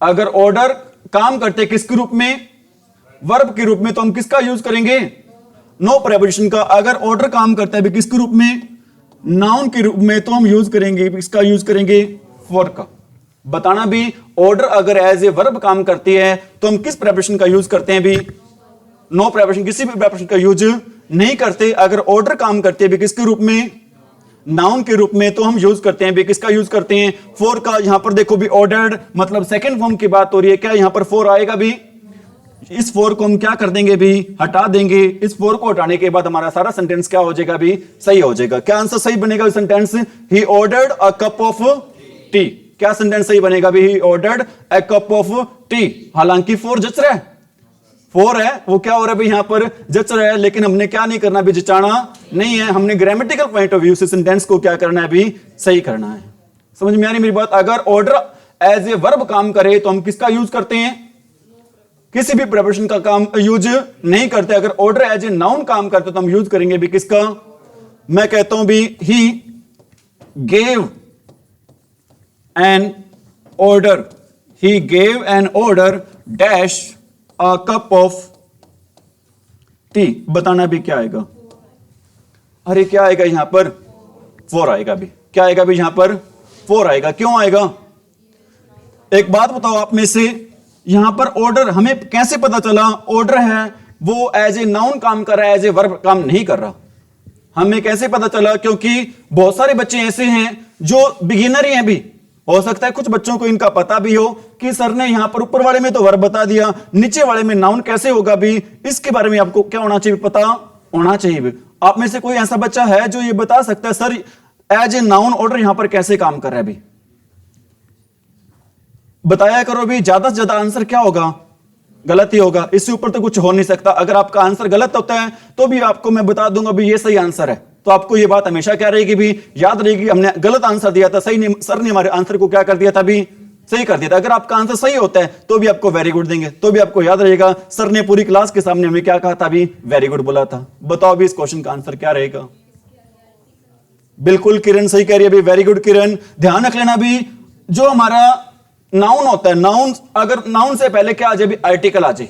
अगर ऑर्डर काम करते हैं किसके रूप में, वर्ब के रूप में, तो हम किसका यूज करेंगे, नो प्रेपोजिशन का। अगर ऑर्डर काम करता है भी किसके रूप में, नाउन के रूप में, तो हम यूज करेंगे, इसका यूज करेंगे फॉर का। बताना भी, ऑर्डर अगर एज ए वर्ब काम करती है तो हम किस प्रेपोजिशन का यूज करते हैं भी, नो प्रेपोजिशन, किसी भी प्रेपोजिशन का यूज नहीं करते। अगर ऑर्डर काम करते हैं भी किसके रूप में, नाउन के रूप में, तो हम यूज करते हैं भी, किसका यूज करते हैं, फॉर का। यहां पर देखो भी, ऑर्डर्ड मतलब सेकंड फॉर्म की बात हो रही है, क्या यहां पर फॉर आएगा भी, इस फोर को हम क्या कर देंगे भी, हटा देंगे। इस फोर को हटाने के बाद हमारा सारा सेंटेंस क्या हो जाएगा भी, सही हो जाएगा। क्या आंसर सही बनेगा sentence, he ordered a cup of T. क्या सेंटेंस सही बनेगा भी, he ordered a cup of T. हालांकि फोर जच रहा है, फोर है, वो क्या हो रहा है भी, यहां पर जच रहा है, लेकिन हमने क्या नहीं करना भी, जचाना नहीं है। हमने ग्रामेटिकल पॉइंट ऑफ व्यू से सेंटेंस को क्या करना है भी, सही करना है। समझ में आ रही मेरी बात? अगर ऑर्डर एज ए वर्ब काम करे तो हम किसका यूज करते हैं, किसी भी प्रेपोजिशन का काम यूज नहीं करते। अगर ऑर्डर एज ए नाउन काम करते तो हम यूज करेंगे भी किसका, मैं कहता हूं भी, he gave an order, he gave an order dash a cup of T. बताना भी क्या आएगा, अरे क्या आएगा यहां पर, फोर आएगा भी। क्या आएगा भी यहां पर, फोर आएगा। क्यों आएगा, एक बात बताओ आप में से, यहां पर ऑर्डर हमें कैसे पता चला, ऑर्डर है वो एज ए नाउन काम कर रहा है, एज ए वर्ब काम नहीं कर रहा। हमें कैसे पता चला, क्योंकि बहुत सारे बच्चे ऐसे हैं जो बिगिनर ही हैं भी। हो सकता है कुछ बच्चों को इनका पता भी हो कि सर ने यहां पर ऊपर वाले में तो वर्ब बता दिया, नीचे वाले में नाउन कैसे होगा भी, इसके बारे में आपको क्या होना चाहिए, पता होना चाहिए भी। आप में से कोई ऐसा बच्चा है जो ये बता सकता है sir as a noun order यहां पर कैसे काम कर रहा है भी, बताया करो भी। ज्यादा से ज्यादा आंसर क्या होगा, गलत ही होगा, इससे ऊपर तो कुछ हो नहीं सकता। अगर आपका आंसर गलत होता है तो भी आपको मैं बता दूंगा भी ये सही आंसर है, तो आपको ये बात हमेशा क्या रहेगी भी, याद रहेगी। हमने गलत आंसर दिया था, सही नहीं, सर ने हमारे आंसर को क्या कर दिया था भी, सही कर दिया था। अगर आपका आंसर सही होता है तो भी आपको वेरी गुड देंगे, तो भी आपको याद रहेगा सर ने पूरी क्लास के सामने हमें क्या कहा था भी, वेरी गुड बोला था। बताओ भी इस क्वेश्चन का आंसर क्या रहेगा। बिल्कुल किरण सही कह रही है भी, वेरी गुड किरण। ध्यान रख लेना भी, जो हमारा नाउन होता है, नाउन अगर नाउन से पहले क्या आ जाए भी, आर्टिकल आ जाए।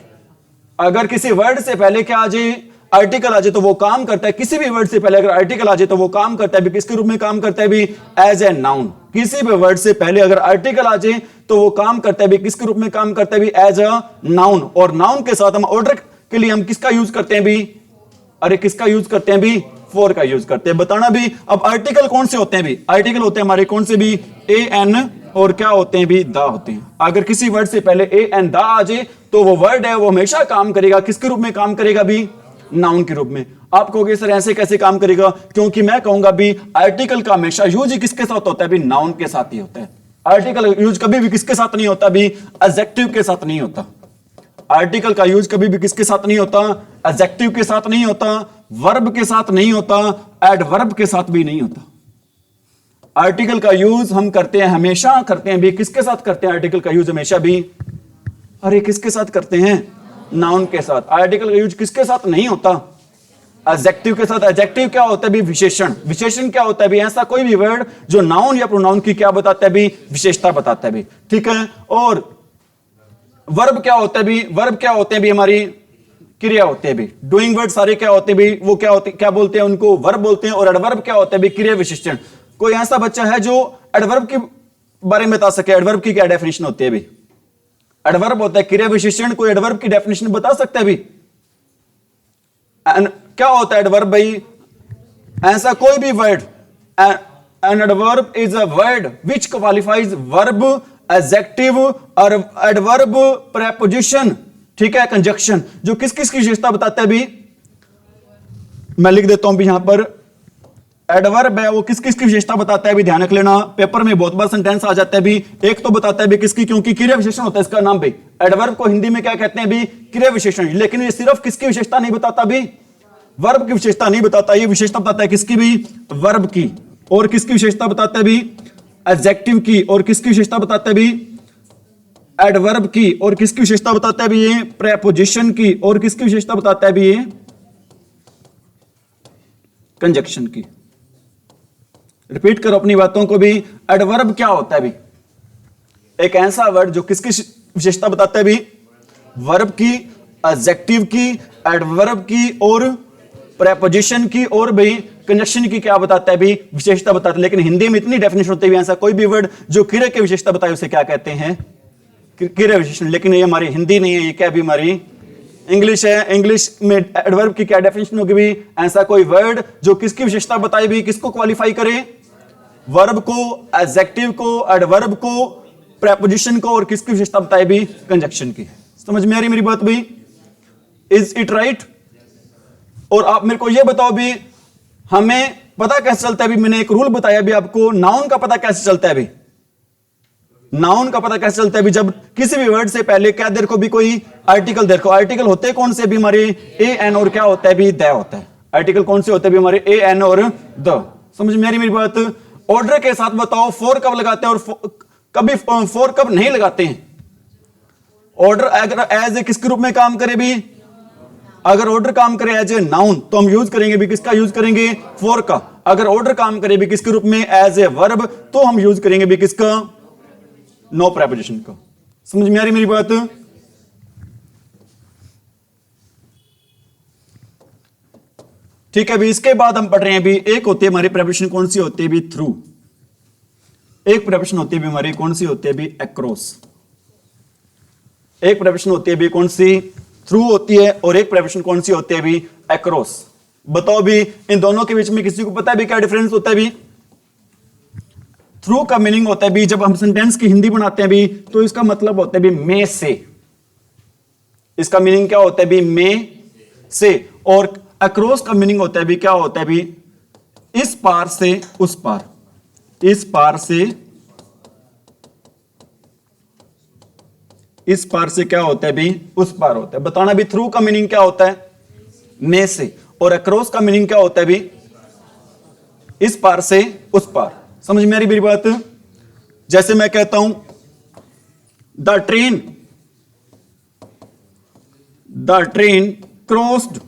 अगर किसी वर्ड से पहले क्या आ जाए, आर्टिकल आ जाए तो वो काम करता है, किसी भी वर्ड से पहले अगर आर्टिकल आ जाए तो वो काम करता है भी किसके रूप में काम करता है भी, एज ए नाउन। किसी भी वर्ड से पहले अगर आर्टिकल आ जाए तो वो काम करता है भी किसके रूप में काम करता है भी, एज अ नाउन। और नाउन के साथ हम ऑर्डर के लिए हम किसका यूज करते हैं भी, अरे किसका यूज करते हैं भी, फॉर का यूज करते हैं। बताना भी अब आर्टिकल कौन से होते हैं भी, आर्टिकल होते हैं हमारे कौन से भी, ए एन और क्या होते हैं भी, दा होते हैं। अगर किसी वर्ड से पहले ए एन दा आ जाए तो वो वर्ड है वो हमेशा काम करेगा किसके रूप में काम करेगा भी, नाउन के रूप में। आप कहोगे सर ऐसे कैसे काम करेगा, क्योंकि मैं कहूंगा भी आर्टिकल का हमेशा यूज ही किसके साथ होता है भी, नाउन के साथ ही होता है। आर्टिकल यूज कभी भी किसके साथ नहीं होता भी, एडजेक्टिव के साथ नहीं होता। आर्टिकल का यूज कभी भी किसके साथ नहीं होता, एडजेक्टिव के साथ नहीं होता, वर्ब के साथ नहीं होता, एडवर्ब के साथ भी नहीं होता। आर्टिकल का यूज हम करते हैं, हमेशा करते हैं भी किसके साथ करते हैं, आर्टिकल का यूज हमेशा भी, अरे किसके साथ करते हैं, नाउन के साथ। आर्टिकल का यूज किसके साथ नहीं होता, एडजेक्टिव के साथ। एडजेक्टिव क्या होता है भी, विशेषण। विशेषण क्या होता है भी, ऐसा कोई भी वर्ड जो नाउन या प्रोनाउन की क्या बताता है भी, विशेषता बताता है भी, ठीक है। और वर्ब क्या होता है भी, वर्ब क्या होते हैं भी, हमारी क्रिया होते हैं भी। डूइंग वर्ड सारे क्या होते हैं भी, वो क्या होते, क्या बोलते हैं उनको, वर्ब बोलते हैं। और एडवर्ब क्या होता है भी, क्रिया विशेषण। कोई ऐसा बच्चा है जो एडवर्ब के बारे में बता सके, एडवर्ब की क्या डेफिनेशन होती है भी, एडवर्ब होता है क्रिया विशेषण। कोई एडवर्ब की डेफिनेशन बता सकता है भी, क्या होता है एडवर्ब भाई, ऐसा कोई भी word, an adverb is a word which qualifies verb, adjective और एडवर्ब, प्रेपोजिशन, ठीक है, कंजक्शन, जो किस किस की विशेषता बताता है भी। मैं लिख देता हूं भी यहां पर, एडवर्ब है वो किस किस की विशेषता बताता है भी, ध्यान रख लेना। पेपर में बहुत बार सेंटेंस आ जाता है भी, एक तो बताता है भी किसकी, क्योंकि क्रिया विशेषण होता है इसका नाम भी। एडवर्ब को हिंदी में क्या कहते हैं भी, क्रिया विशेषण। लेकिन ये सिर्फ किसकी विशेषता नहीं बताता भी, वर्ब की विशेषता नहीं बताता, ये विशेषता बताता है किसकी भी, वर्ब की। और किसकी विशेषता बताता है भी, एडजेक्टिव की। और किसकी विशेषता बताता है भी, एडवर्ब की। और किसकी विशेषता बताता है भी, ये प्रेपोजिशन की। और किसकी विशेषता बताता है भी, ये कंजक्शन की। रिपीट करो अपनी बातों को भी। एडवर्ब क्या होता है भी, एक ऐसा वर्ड जो किसकी विशेषता बताता है भी, वर्ब की, एडजेक्टिव की, एडवर्ब की और प्रेपोजिशन की। और भाई कंजक्शन की क्या बताता है भी, विशेषता बताता है। लेकिन हिंदी में इतनी डेफिनेशन होती है, ऐसा कोई भी वर्ड जो क्रिया की विशेषता बताए उसे क्या कहते हैं, क्रिया विशेषण। लेकिन ये हमारी हिंदी नहीं है, ये क्या भी हमारी इंग्लिश है। इंग्लिश में एडवर्ब की क्या डेफिनेशन होगी भी, ऐसा कोई वर्ड जो किसकी विशेषता बताए भी, किसको क्वालिफाई करे, वर्ब को, एडजेक्टिव को, एडवर्ब को, प्रेपोजिशन को। और किसकी विशेषता बताए भी, कंजक्शन की। समझ में आ रही मेरी बात भी, इज इट राइट। और आप मेरे को यह बताओ भी, हमें पता कैसे चलता है भी, मैंने एक रूल बताया भी आपको, नाउन का पता कैसे चलता है भी, नाउन का पता कैसे चलता है भी, जब किसी भी वर्ड से पहले क्या देखो भी, कोई आर्टिकल देखो। आर्टिकल होते हैं कौन से भी, हमारे ए एन और क्या होता है भी, द होता है। आर्टिकल कौन से होते हैं भी, हमारे ए एन और द। समझ में आ रही मेरी बात। ऑर्डर के साथ बताओ, फॉर कब लगाते हैं और कभी फॉर कब नहीं लगाते हैं। ऑर्डर अगर एज ए किसके रूप में काम करे भी, अगर ऑर्डर काम करे एज ए नाउन तो हम यूज करेंगे भी किसका, यूज करेंगे फॉर का। अगर ऑर्डर काम करे भी किसके रूप में, एज ए वर्ब, तो हम यूज करेंगे भी किसका, नो प्रेपोजिशन का। समझ में आ रही मेरी बात। ठीक है भी, इसके बाद हम पढ़ रहे हैं भी, एक होती है हमारी प्रेपोजिशन कौन सी होती है भी, थ्रू। एक प्रेपोजिशन होती है भी हमारी कौन सी होती है भी, अक्रॉस। एक प्रेपोजिशन होती है भी कौन सी, थ्रू होती है। और एक प्रेपोजिशन कौन सी होती है भी, अक्रॉस। बताओ भी इन दोनों के बीच में किसी को पता है भी क्या डिफरेंस होता है भी। थ्रू का मीनिंग होता है भी, जब हम सेंटेंस की हिंदी बनाते हैं भी, तो इसका मतलब होता है भी में से। इसका मीनिंग क्या होता है भी, में से। और अक्रॉस का मीनिंग होता है भी, क्या होता है भी, इस पार से उस पार, इस पार से इस पार से क्या होता है भी, उस पार होता है। बताना भी थ्रू का मीनिंग क्या होता है, में से। और अक्रॉस का मीनिंग क्या होता है भी, इस पार से उस पार। समझ में आ रही मेरी बात। जैसे मैं कहता हूं the train crossed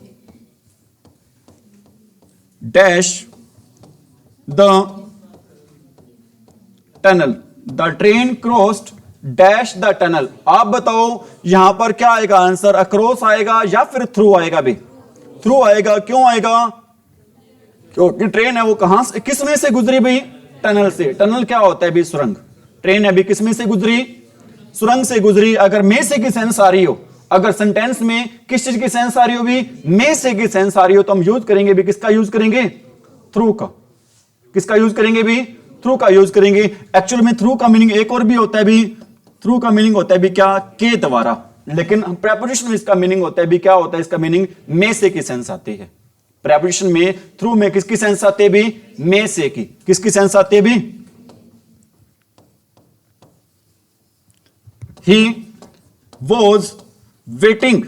dash the tunnel, the train crossed dash the tunnel. आप बताओ यहां पर क्या आएगा आंसर, अक्रॉस आएगा या फिर थ्रू आएगा भी, थ्रू आएगा। क्यों आएगा? क्योंकि ट्रेन है वो कहां से, किस में से गुजरी भाई? टनल से। टनल क्या होता है भी? सुरंग। ट्रेन अभी किस में से गुजरी? सुरंग से गुजरी। अगर में से की सेंस आ रही हो, अगर सेंटेंस में किस चीज की सेंस आ रही हो भी? में से की सेंस आ रही हो, तो हम यूज करेंगे भी किसका यूज करेंगे? थ्रू का। किसका यूज करेंगे भी? थ्रू का यूज करेंगे। एक्चुअल में थ्रू का मीनिंग एक और भी होता है भी। थ्रू का मीनिंग होता है भी क्या? के द्वारा। लेकिन प्रेपोजिशन में इसका मीनिंग होता है भी क्या होता है? इसका मीनिंग में से की सेंस आती है। प्रेपोजिशन में थ्रू में किसकी सेंस आती है भी? में से की। किसकी सेंस आती है भी? He was waiting.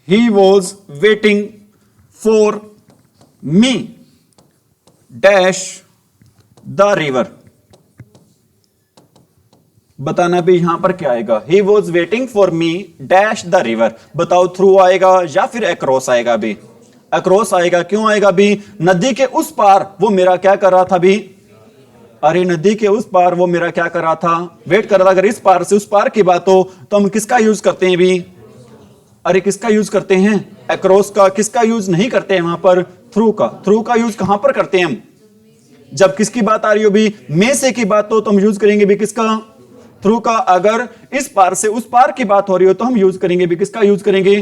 He was waiting for me dash the river. बताना भी यहां पर क्या आएगा? He was waiting for me dash the river. बताओ थ्रू आएगा या फिर अक्रॉस आएगा भी? अक्रॉस आएगा। क्यों आएगा भी? नदी के उस पार वो मेरा क्या कर रहा था भी? अरे नदी के उस पार वो मेरा क्या कर रहा था? वेट कर रहा था। अगर इस पार से उस पार की बात हो तो हम किसका यूज करते हैं भी? अरे किसका यूज करते हैं? अक्रॉस का। किसका यूज नहीं करते हैं वहां पर? थ्रू का। थ्रू का यूज कहां पर करते हैं हम? जब किसकी बात आ रही हो भी? में से की बात हो तो हम यूज करेंगे भी किसका? थ्रू का। अगर इस पार से उस पार की बात हो रही हो तो हम यूज करेंगे भी किसका? यूज करेंगे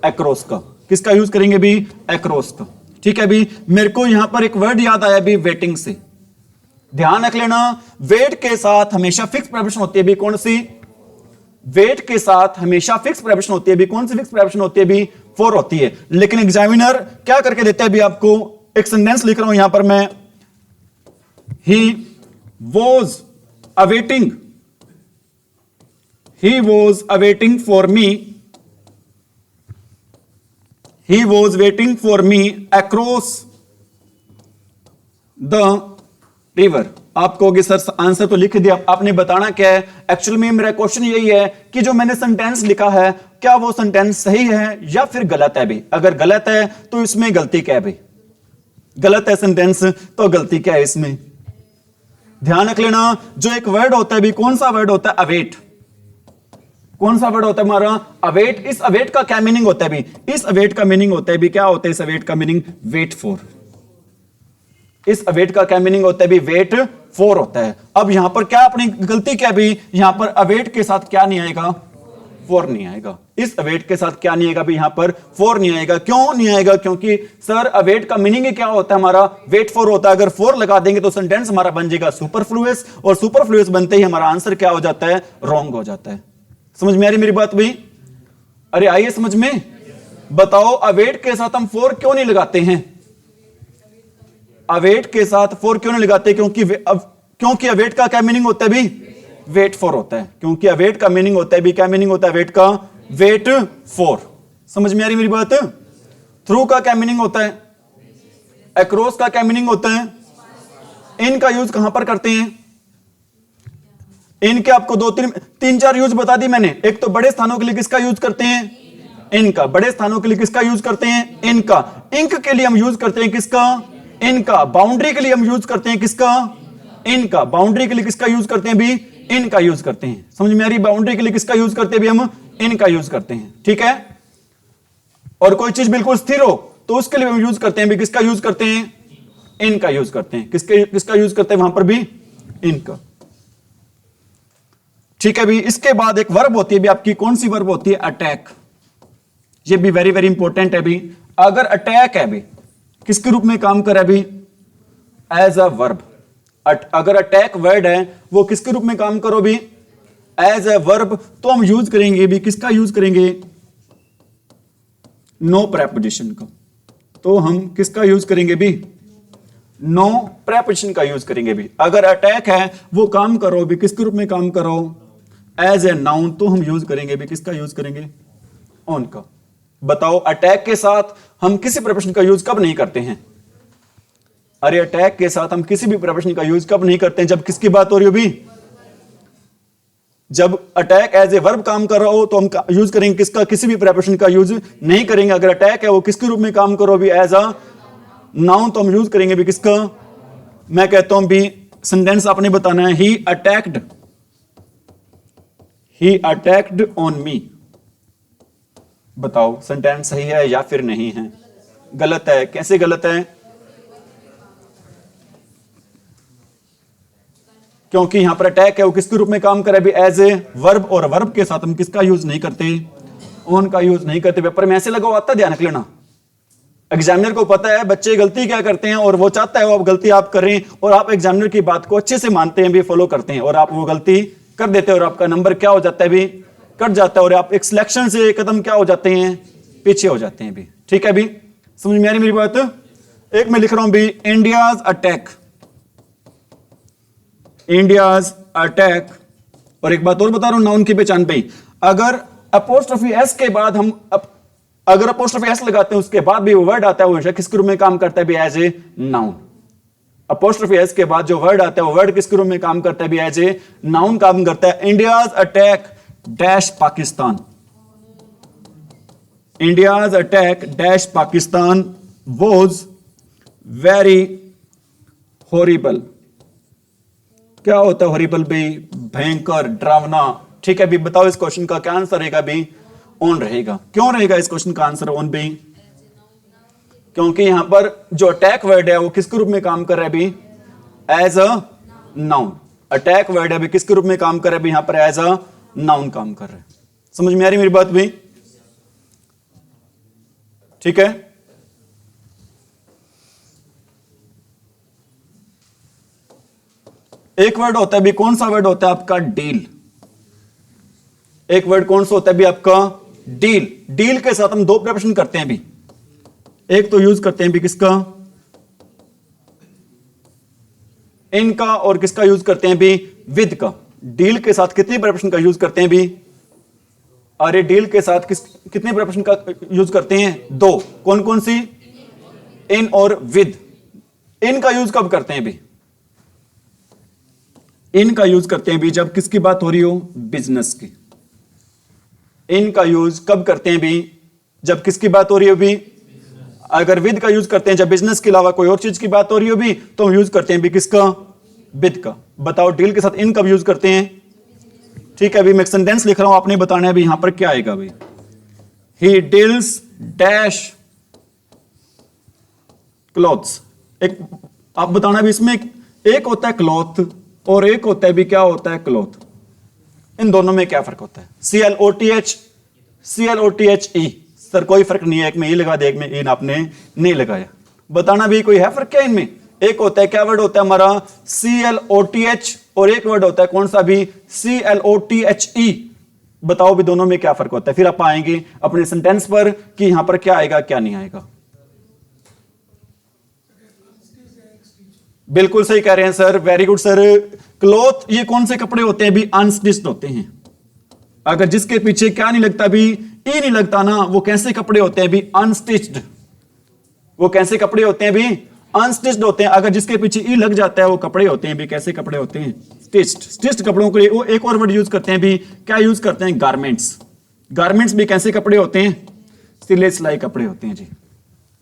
अक्रॉस का। किसका यूज करेंगे भी? अक्रॉस का। ठीक है भी। मेरे को यहां पर एक वर्ड याद आया भी, वेटिंग से। ध्यान रख लेना, वेट के साथ हमेशा फिक्स प्रेपोजिशन होती है भी। कौन सी? वेट के साथ हमेशा फिक्स प्रेपोजिशन होती है भी। कौन सी फिक्स प्रेपोजिशन होती है भी? फॉर होती है। लेकिन एग्जामिनर क्या करके देता है भी आपको? एक सेंटेंस लिख रहा हूं यहां पर मैं। He was awaiting, he was awaiting for me, he was waiting for me across the river. आप कहोगे सर आंसर तो लिख दिया, आपने बताना क्या है? एक्चुअल में मेरा क्वेश्चन यही है कि जो मैंने सेंटेंस लिखा है क्या वो सेंटेंस सही है या फिर गलत है भी? अगर गलत है तो इसमें गलती क्या है भाई? गलत है सेंटेंस तो गलती क्या है इसमें? ध्यान रख लेना, जो एक वर्ड होता है भी, कौन सा वर्ड होता है? अवेट। कौन सा वर्ड होता है हमारा? अवेट। इस अवेट का क्या मीनिंग होता है भी? इस अवेट का मीनिंग होता है भी क्या होता है? इस अवेट का मीनिंग वेट फॉर। इस अवेट का क्या मीनिंग होता है भी? वेट फॉर होता है। अब यहां पर क्या अपनी गलती क्या भी? यहां पर अवेट के साथ क्या नहीं आएगा? फॉर नहीं आएगा। इस अवेट के साथ क्या नहीं आएगा भी? यहां पर फॉर नहीं आएगा। क्यों नहीं आएगा? क्योंकि सर अवेट का मीनिंग ही क्या होता है हमारा? वेट फॉर होता है। अगर फॉर लगा देंगे तो सेंटेंस हमारा बन जाएगा सुपरफ्लुअस, और सुपरफ्लुअस बनते ही हमारा आंसर क्या हो जाता है? रॉन्ग हो जाता है। समझ में आ रही मेरी बात भाई? अरे आइए समझ में। बताओ अवेट के साथ हम फॉर क्यों नहीं लगाते हैं? अवेट के साथ फॉर क्यों नहीं लगाते? क्योंकि अवेट का क्या मीनिंग होता है भी? वेट फॉर होता है। क्योंकि अवेट का मीनिंग होता है भी, क्या मीनिंग होता है अवेट का? Wait for. समझ में आ रही मेरी बात? थ्रू का क्या मीनिंग होता है? अक्रॉस का क्या मीनिंग होता है? इनका यूज कहां पर करते हैं? इनके आपको तीन चार यूज बता दी मैंने। एक तो बड़े स्थानों के लिए किसका यूज करते हैं? इनका। बड़े स्थानों के लिए किसका यूज करते हैं? इनका। इंक के लिए हम यूज करते हैं किसका? इनका। बाउंड्री के लिए हम यूज करते हैं किसका? इनका। बाउंड्री के लिए किसका यूज करते हैं भी? इनका यूज करते हैं। समझ में आ रही? बाउंड्री के लिए किसका यूज करते हैं भी? हम इनका यूज करते हैं। ठीक है। और कोई चीज बिल्कुल स्थिर हो तो उसके लिए हम यूज करते हैं भी किसका यूज करते हैं? इनका यूज करते हैं। किसका यूज करते हैं वहां पर भी? इनका। ठीक है भी। इसके बाद एक वर्ब होती है भी आपकी, कौन सी वर्ब होती है? अटैक। ये भी वेरी वेरी इंपॉर्टेंट है भी। अगर अटैक है भी किसके रूप में काम करे भी? As a verb. अगर अटैक वर्ड है वो किसके रूप में काम करो भी? As a verb. तो हम यूज करेंगे भी किसका यूज करेंगे? नो प्रेपोजिशन का। तो हम किसका यूज करेंगे भी? नो प्रेपोजिशन का यूज करेंगे भी। अगर अटैक है वो काम करो भी किसके रूप में काम करो? As a noun. तो हम यूज करेंगे भी किसका यूज करेंगे? ऑन का। बताओ अटैक के साथ हम किसी प्रेपोजिशन का यूज कब नहीं करते हैं? अरे अटैक के साथ हम किसी भी प्रेपोजिशन का यूज कब नहीं करते हैं? जब किसकी बात हो रही हो भी? जब अटैक एज ए वर्ब काम कर रहा हो तो हम यूज करेंगे किसका? किसी भी प्रेपोजिशन का यूज नहीं करेंगे। अगर अटैक है वो किसके रूप में काम करो भी? As a noun. तो हम यूज करेंगे भी किसका? मैं कहता हूं भी सेंटेंस आपने बताना है। ही अटैक्ड ऑन मी। बताओ सेंटेंस सही है या फिर नहीं है? गलत है। कैसे गलत है? क्योंकि यहां पर अटैक है, वो किसके रूप में काम करे भी? एज ए वर्ब, और वर्ब के साथ हम किसका यूज नहीं करते? ऑन का यूज नहीं करते। पेपर में ऐसे लगा आता, ध्यान रख लेना। एग्जामिनर को पता है बच्चे गलती क्या करते हैं, और वो चाहता है वो गलती आप करें, और आप एग्जामिनर की बात को अच्छे से मानते हैं भी, फॉलो करते हैं, और आप वो गलती कर देते हैं, और आपका नंबर क्या हो जाता है भी? कट जाता है, और आप एक सिलेक्शन से कदम क्या हो जाते हैं? पीछे हो जाते हैं भी। ठीक है भी, समझ में आ रही मेरी बात? एक मैं लिख रहा हूं भी, इंडियाज अटैक, इंडियाज अटैक। और एक बात और बता रहा हूं नाउन की पहचान पे, अगर अपोस्ट्रोफी एस के बाद हम अगर अपोस्ट्रोफी एस लगाते हैं उसके बाद भी वो वर्ड आता है, वो हमेशा किसके रूप में काम करता है भी? As a noun. Apostrophe S के बाद जो वर्ड आता है वो वर्ड किसके रूप में काम करता है भी? एज ए नाउन काम करता है। India's attack dash Pakistan, India's attack dash Pakistan was very horrible. क्या होता है हॉरिबल भी? भयंकर, डरावना। ठीक है भी, बताओ इस क्वेश्चन का क्या आंसर रहेगा भी? ऑन रहेगा। क्यों रहेगा इस क्वेश्चन का आंसर ऑन भी? क्योंकि यहां पर जो अटैक वर्ड है वो किसके रूप में काम कर रहा है भी? As a noun. Attack word है भी किसके रूप में काम कर रहा है भी? यहां पर एज अ नाउन काम कर रहा है। समझ में आ रही मेरी बात भी? ठीक है। एक वर्ड होता है भी, कौन सा वर्ड होता है आपका? डील। एक वर्ड कौन सा होता है भी आपका? डील। डील के साथ हम दो प्रिपरेशन करते हैं भी। एक तो यूज करते हैं भी किसका? इनका, और किसका यूज करते हैं भी? विद का। डील के साथ कितनी प्रिपरेशन का यूज करते हैं भी? अरे डील के साथ कितनी प्रिपरेशन का यूज करते हैं? दो। कौन कौन सी? इन और विद। इन का यूज कब करते हैं भी? इन का यूज करते हैं भी जब किसकी बात हो रही हो? बिजनेस की। इन का यूज कब करते हैं भी? जब किसकी बात हो रही हो भी? अगर विद का यूज करते हैं जब बिजनेस के अलावा कोई और चीज की बात हो रही हो भी, तो हम यूज करते हैं भी किसका? विद का। बताओ डील के साथ इन कब यूज करते हैं? ठीक है अभी मैं एक सेंटेंस लिख रहा हूं, आपने बताना है अभी यहां पर क्या आएगा भाई। He deals dash clothes. एक आप बताना भी, इसमें एक होता है क्लॉथ और एक होता है भी क्या होता है? क्लॉथ। इन दोनों में क्या फर्क होता है? CLOTH, CLOTHE। सर कोई फर्क नहीं है, एक में ई लगा दे, एक में ई आपने नहीं लगाया। बताना भी कोई है फर्क क्या इनमें? एक होता है क्या वर्ड होता है हमारा? CLOTH, और एक वर्ड होता है कौन सा भी? CLOTHE। बताओ भी दोनों में क्या फर्क होता है? फिर आप आएंगे अपने सेंटेंस पर कि यहां पर क्या आएगा क्या नहीं आएगा। बिल्कुल सही कह रहे हैं sir, very good sir. Cloth ये कौन से कपड़े होते हैं भी? अनस्टिच्ड होते हैं। अगर जिसके पीछे क्या नहीं लगता भी? ई नहीं लगता ना, वो कैसे कपड़े होते हैं भी? अनस्टिच्ड। वो कैसे कपड़े होते हैं भी? अनस्टिच्ड होते हैं। अगर जिसके पीछे ई लग जाता है वो कपड़े होते हैं भी कैसे कपड़े होते हैं? स्टिच्ड। स्टिच्ड कपड़ों के लिए वो एक और वर्ड यूज करते हैं भी, क्या यूज करते हैं? गारमेंट्स। गारमेंट्स भी कैसे कपड़े होते हैं? सिले सिलाई कपड़े होते हैं जी।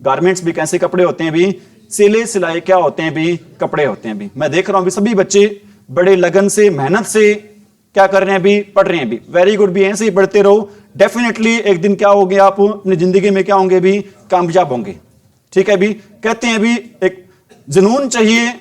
गारमेंट्स भी कैसे कपड़े होते हैं भी? सिले सिलाई क्या होते हैं भी? कपड़े होते हैं भी। मैं देख रहा हूं भी सभी बच्चे बड़े लगन से मेहनत से क्या कर रहे हैं भी? पढ़ रहे हैं भी। वेरी गुड भी, ऐसे ही पढ़ते रहो। डेफिनेटली एक दिन क्या होंगे आप अपनी जिंदगी में? क्या होंगे भी? कामयाब होंगे। ठीक है भी। कहते हैं भी एक जुनून चाहिए,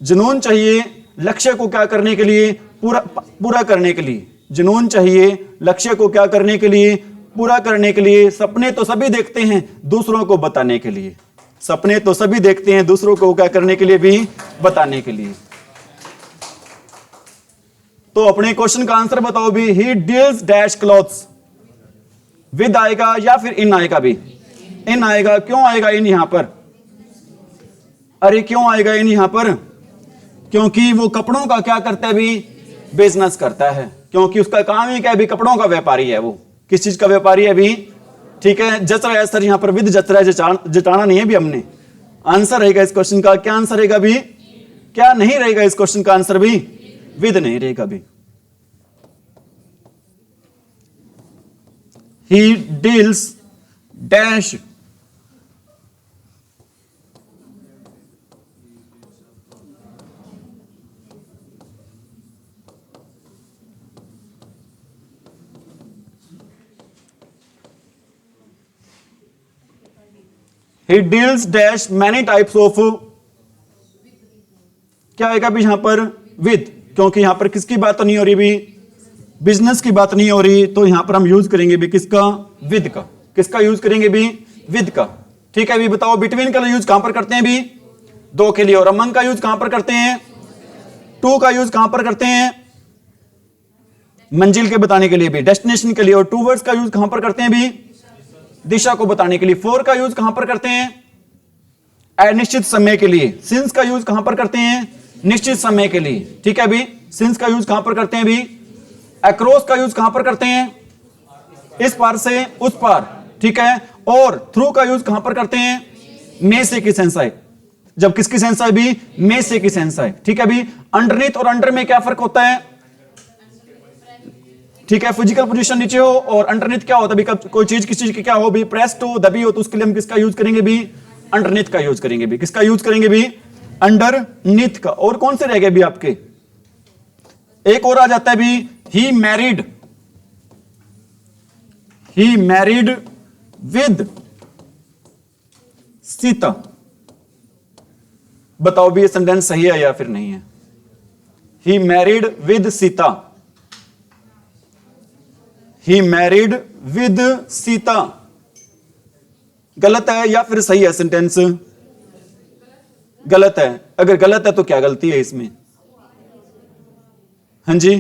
जुनून चाहिए लक्ष्य को क्या करने के लिए? पूरा करने के लिए। जुनून चाहिए लक्ष्य को क्या करने के लिए? पूरा करने के लिए। सपने तो सभी देखते हैं दूसरों को बताने के लिए। सपने तो सभी देखते हैं दूसरों को क्या करने के लिए भी? बताने के लिए। तो अपने क्वेश्चन का आंसर बताओ भी। He deals dash clothes. With आएगा या फिर इन आएगा भी? इन आएगा। क्यों आएगा इन यहां पर? अरे क्यों आएगा इन यहां पर? क्योंकि वो कपड़ों का क्या करता है भी? बिजनेस करता है। क्योंकि उसका काम ही क्या है भी? कपड़ों का व्यापारी है वो। किस चीज का व्यापारी है भी? ठीक है, जच रहा है सर यहां पर, विद जच रहा है, जटाना नहीं है भी हमने। आंसर रहेगा इस क्वेश्चन का क्या? आंसर रहेगा भी? क्या नहीं रहेगा इस क्वेश्चन का आंसर भी? विद नहीं रहेगा भी। He deals dash he deals dash many types of, क्या आएगा भी यहां पर विद, क्योंकि यहां पर किसकी बात तो नहीं हो रही भी, बिजनेस की बात नहीं हो रही, तो यहां पर हम यूज करेंगे भी किसका, विद का। किसका यूज करेंगे भी, विद का। ठीक है भी, बताओ बिटवीन का यूज कहां पर करते हैं भी, दो के लिए, और अमंग का यूज कहां पर करते हैं, टू का यूज कहां पर करते हैं, मंजिल के बताने के लिए भी, डेस्टिनेशन के लिए, और टूवर्ड्स का यूज कहां पर करते हैं भी, दिशा को बताने के लिए। फोर का यूज कहां पर करते हैं, अनिश्चित समय के लिए। सिंस का यूज कहां पर करते हैं, निश्चित समय के लिए। ठीक है भी, सिंस का यूज कहां पर करते हैं भी, अक्रॉस का यूज कहां पर करते हैं, इस पार से उस पार। ठीक है, और थ्रू का यूज कहां पर करते हैं, में से की सेंस है, जब किसकी सेंस है भी, में से की सेंस है। ठीक है भी, अंडरनीथ और अंडर में क्या फर्क होता है, ठीक है, फिजिकल पोजीशन नीचे हो, और अंडरनीथ क्या होता है भी, कब कोई चीज किस चीज की क्या हो भी, प्रेस्ड हो, दबी हो, तो उसके लिए हम किसका यूज करेंगे भी, अंडरनीथ का यूज करेंगे भी। किसका यूज करेंगे भी, अंडरनीथ का। और कौन से रह गए भी आपके, एक और आ जाता है भी, ही मैरिड विद सीता। बताओ भी ये सेंटेंस सही है या फिर नहीं है। He married with Sita, he married with Sita, गलत है या फिर सही है सेंटेंस, गलत है। अगर गलत है तो क्या गलती है इसमें, हाँ जी,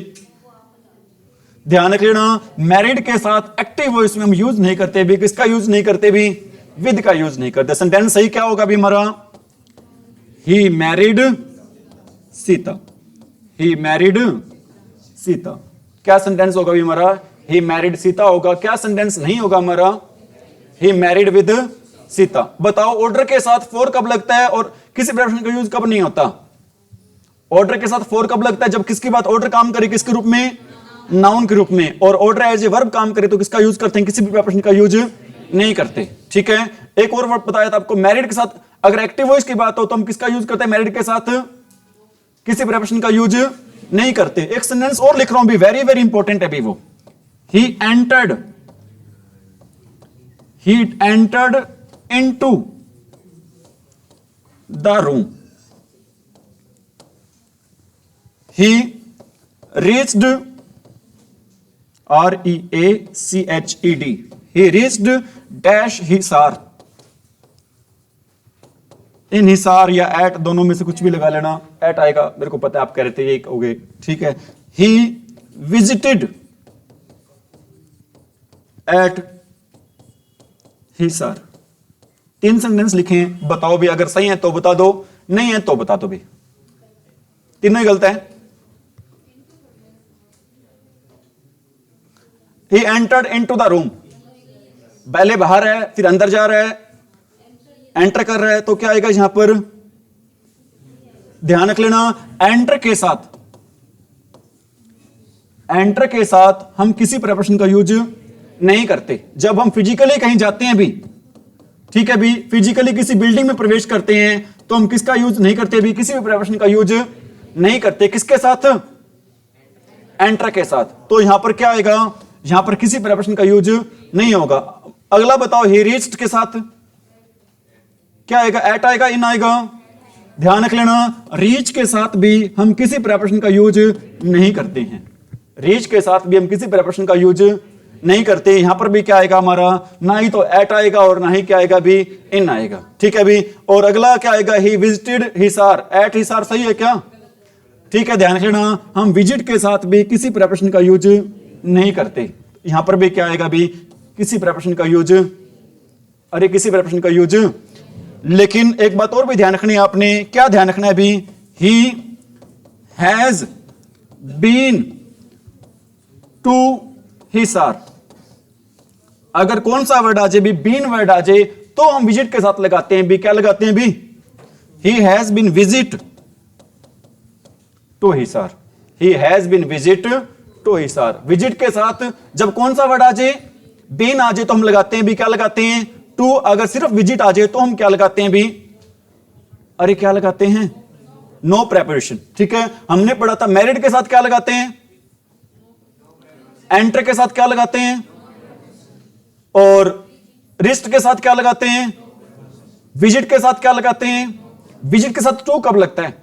ध्यान रख लेना, मैरिड के साथ एक्टिव वॉइस में हम यूज नहीं करते भी, किसका यूज नहीं करते भी, विद का यूज नहीं करते। सेंटेंस सही क्या होगा भी हमारा, he married Sita, he married Sita. क्या सेंटेंस होगा भी हमारा, ही मैरिड सीता होगा। क्या सेंटेंस नहीं होगा हमारा, ही मैरिड विद सीता। बताओ ऑर्डर के साथ फोर कब लगता है और किसी प्रेपोजिशन का यूज कब नहीं होता। ऑर्डर के साथ फोर कब लगता है, जब किसकी बात, ऑर्डर काम करे किसके रूप में, नाउन के रूप में, और ऑर्डर एज ए वर्ब काम करे तो किसका यूज करते हैं, किसी भी प्रेपोजिशन का यूज नहीं करते। ठीक है, एक और वर्ड बताया था आपको, मैरिड के साथ अगर एक्टिव वॉइस की बात हो तो हम किसका यूज करते हैं, मैरिड के साथ किसी प्रेपोजिशन का यूज नहीं करते। एक सेंटेंस और लिख रहा हूं भी, वेरी वेरी इंपॉर्टेंट है भी वो, he entered into the room, he reached, REACHED, he reached dash Hisar. इन हिसार या एट दोनों में से कुछ भी लगा लेना, एट आएगा, मेरे को पता है आप कह रहे थे ये हो गए। ठीक है, he visited एट हिसार। तीन सेंटेंस लिखे, बताओ भी, अगर सही है तो बता दो, नहीं है तो बता दो भी, तीनों ही गलत है। He entered into the room, पहले बाहर है फिर अंदर जा रहा है, एंटर कर रहा है, तो क्या आएगा यहां पर, ध्यान रख लेना, एंटर के साथ हम किसी प्रेपोजिशन का यूज नहीं करते। जब हम फिजिकली कहीं जाते हैं भी, ठीक है भी, फिजिकली किसी बिल्डिंग में प्रवेश करते हैं तो हम किसका यूज नहीं करते भी, किसी भी प्रेपोजिशन का यूज नहीं करते। किसके साथ, एंटर के साथ। तो यहां पर क्या आएगा, यहां पर किसी प्रेपोजिशन का यूज नहीं होगा। अगला बताओ, ही रीच्ड के साथ क्या आएगा, एट आएगा, इन आएगा। ध्यान रख लेना, रीच के साथ भी हम किसी प्रेपोजिशन का यूज नहीं करते हैं, रीच के साथ भी हम किसी प्रेपोजिशन का यूज नहीं करते। यहां पर भी क्या आएगा हमारा, ना ही तो एट आएगा और ना ही क्या आएगा भी, इन आएगा। ठीक है भी, और अगला क्या आएगा, he visited Hisar, at Hisar सही है क्या, ठीक है, ध्यान रखना, हम विजिट के साथ भी किसी प्रेपोजिशन का यूज नहीं करते। यहां पर भी क्या आएगा भी, किसी प्रेपोजिशन का यूज, अरे किसी प्रेपोजिशन का यूज। लेकिन एक बात और भी ध्यान रखनी है आपने, क्या ध्यान रखना है भी, he has been to Hisar. अगर कौन सा वर्ड आ जाए भी, बीन वर्ड आ जाए, तो हम विजिट के साथ लगाते हैं भी, क्या लगाते हैं भी, he has been visit to Hisar, he has been visit to Hisar. Visit के साथ जब कौन सा वर्ड आ जाए, बीन आ जाए, तो हम लगाते हैं भी, क्या लगाते हैं, टू। अगर सिर्फ विजिट आ जाए तो हम क्या लगाते हैं भी, अरे क्या लगाते हैं, नो प्रेपोजिशन। ठीक है, हमने पढ़ा था मैरिड के साथ क्या लगाते हैं, एंटर के साथ क्या लगाते हैं, और रिस्ट के साथ क्या लगाते हैं, विजिट के साथ क्या लगाते हैं? विजिट के साथ टू कब लगता है?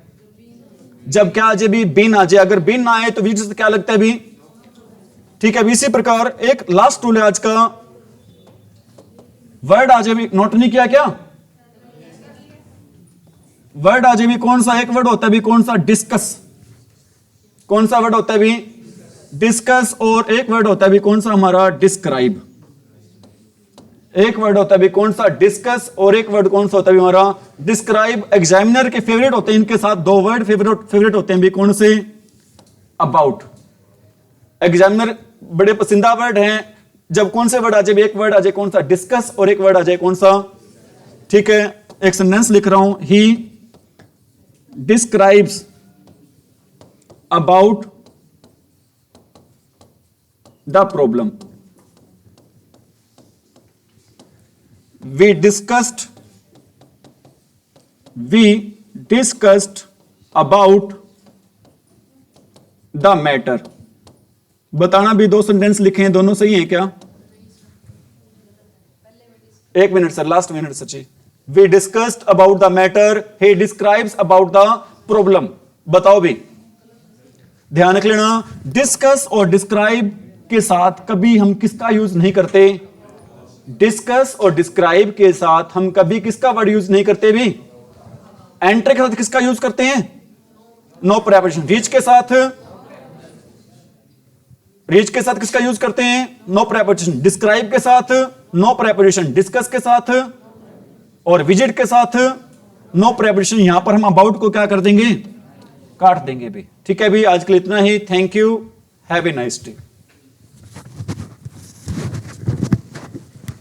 जब क्या आ जाए भी? बीन आ जाए। अगर बीन ना आए तो विजिट से क्या लगता है भी? ठीक है भी। इसी प्रकार एक लास्ट टूल है आज का, वर्ड आ जाए भी। नोट नहीं किया क्या? वर्ड आ जाए भी। कौन सा एक वर्ड होता है भी? कौन सा? डिस्कस। कौन सा वर्ड होता है भी? डिस्कस। और एक वर्ड होता है भी कौन सा हमारा? डिस्क्राइब। एक वर्ड होता है भी कौन सा? डिस्कस। और एक वर्ड कौन सा होता है भी हमारा? डिस्क्राइब। एग्जामिनर के फेवरेट होते हैं इनके साथ दो वर्ड फेवरेट होते हैं भी। कौन से? अबाउट। एग्जामिनर बड़े पसंदीदा वर्ड हैं। जब कौन से वर्ड आ जाए? एक वर्ड आ जाए कौन सा? डिस्कस। और एक वर्ड आ जाए कौन सा? ठीक है, एक सेंटेंस लिख रहा हूं, he describes about the problem. We discussed about the matter। बताना भी। दो सेंटेंस लिखे हैं, दोनों सही है क्या? एक minute sir, last minute Sachi. We discussed about the matter, he describes about the problem। बताओ भी, ध्यान रख लेना। डिस्कस और डिस्क्राइब के साथ कभी हम किसका यूज नहीं करते? डिस्कस और डिस्क्राइब के साथ हम कभी किसका वर्ड यूज नहीं करते भी? एंटर के साथ किसका यूज करते हैं? No preposition. रीच के साथ किसका यूज करते हैं? No preposition. डिस्क्राइब के साथ नो प्रेपोजिशन। डिस्कस के साथ और विजिट के साथ नो प्रेपोजिशन। यहां पर हम अबाउट को क्या कर देंगे? काट देंगे भी। ठीक है भी, आज के लिए इतना ही। Thank you, have a nice day.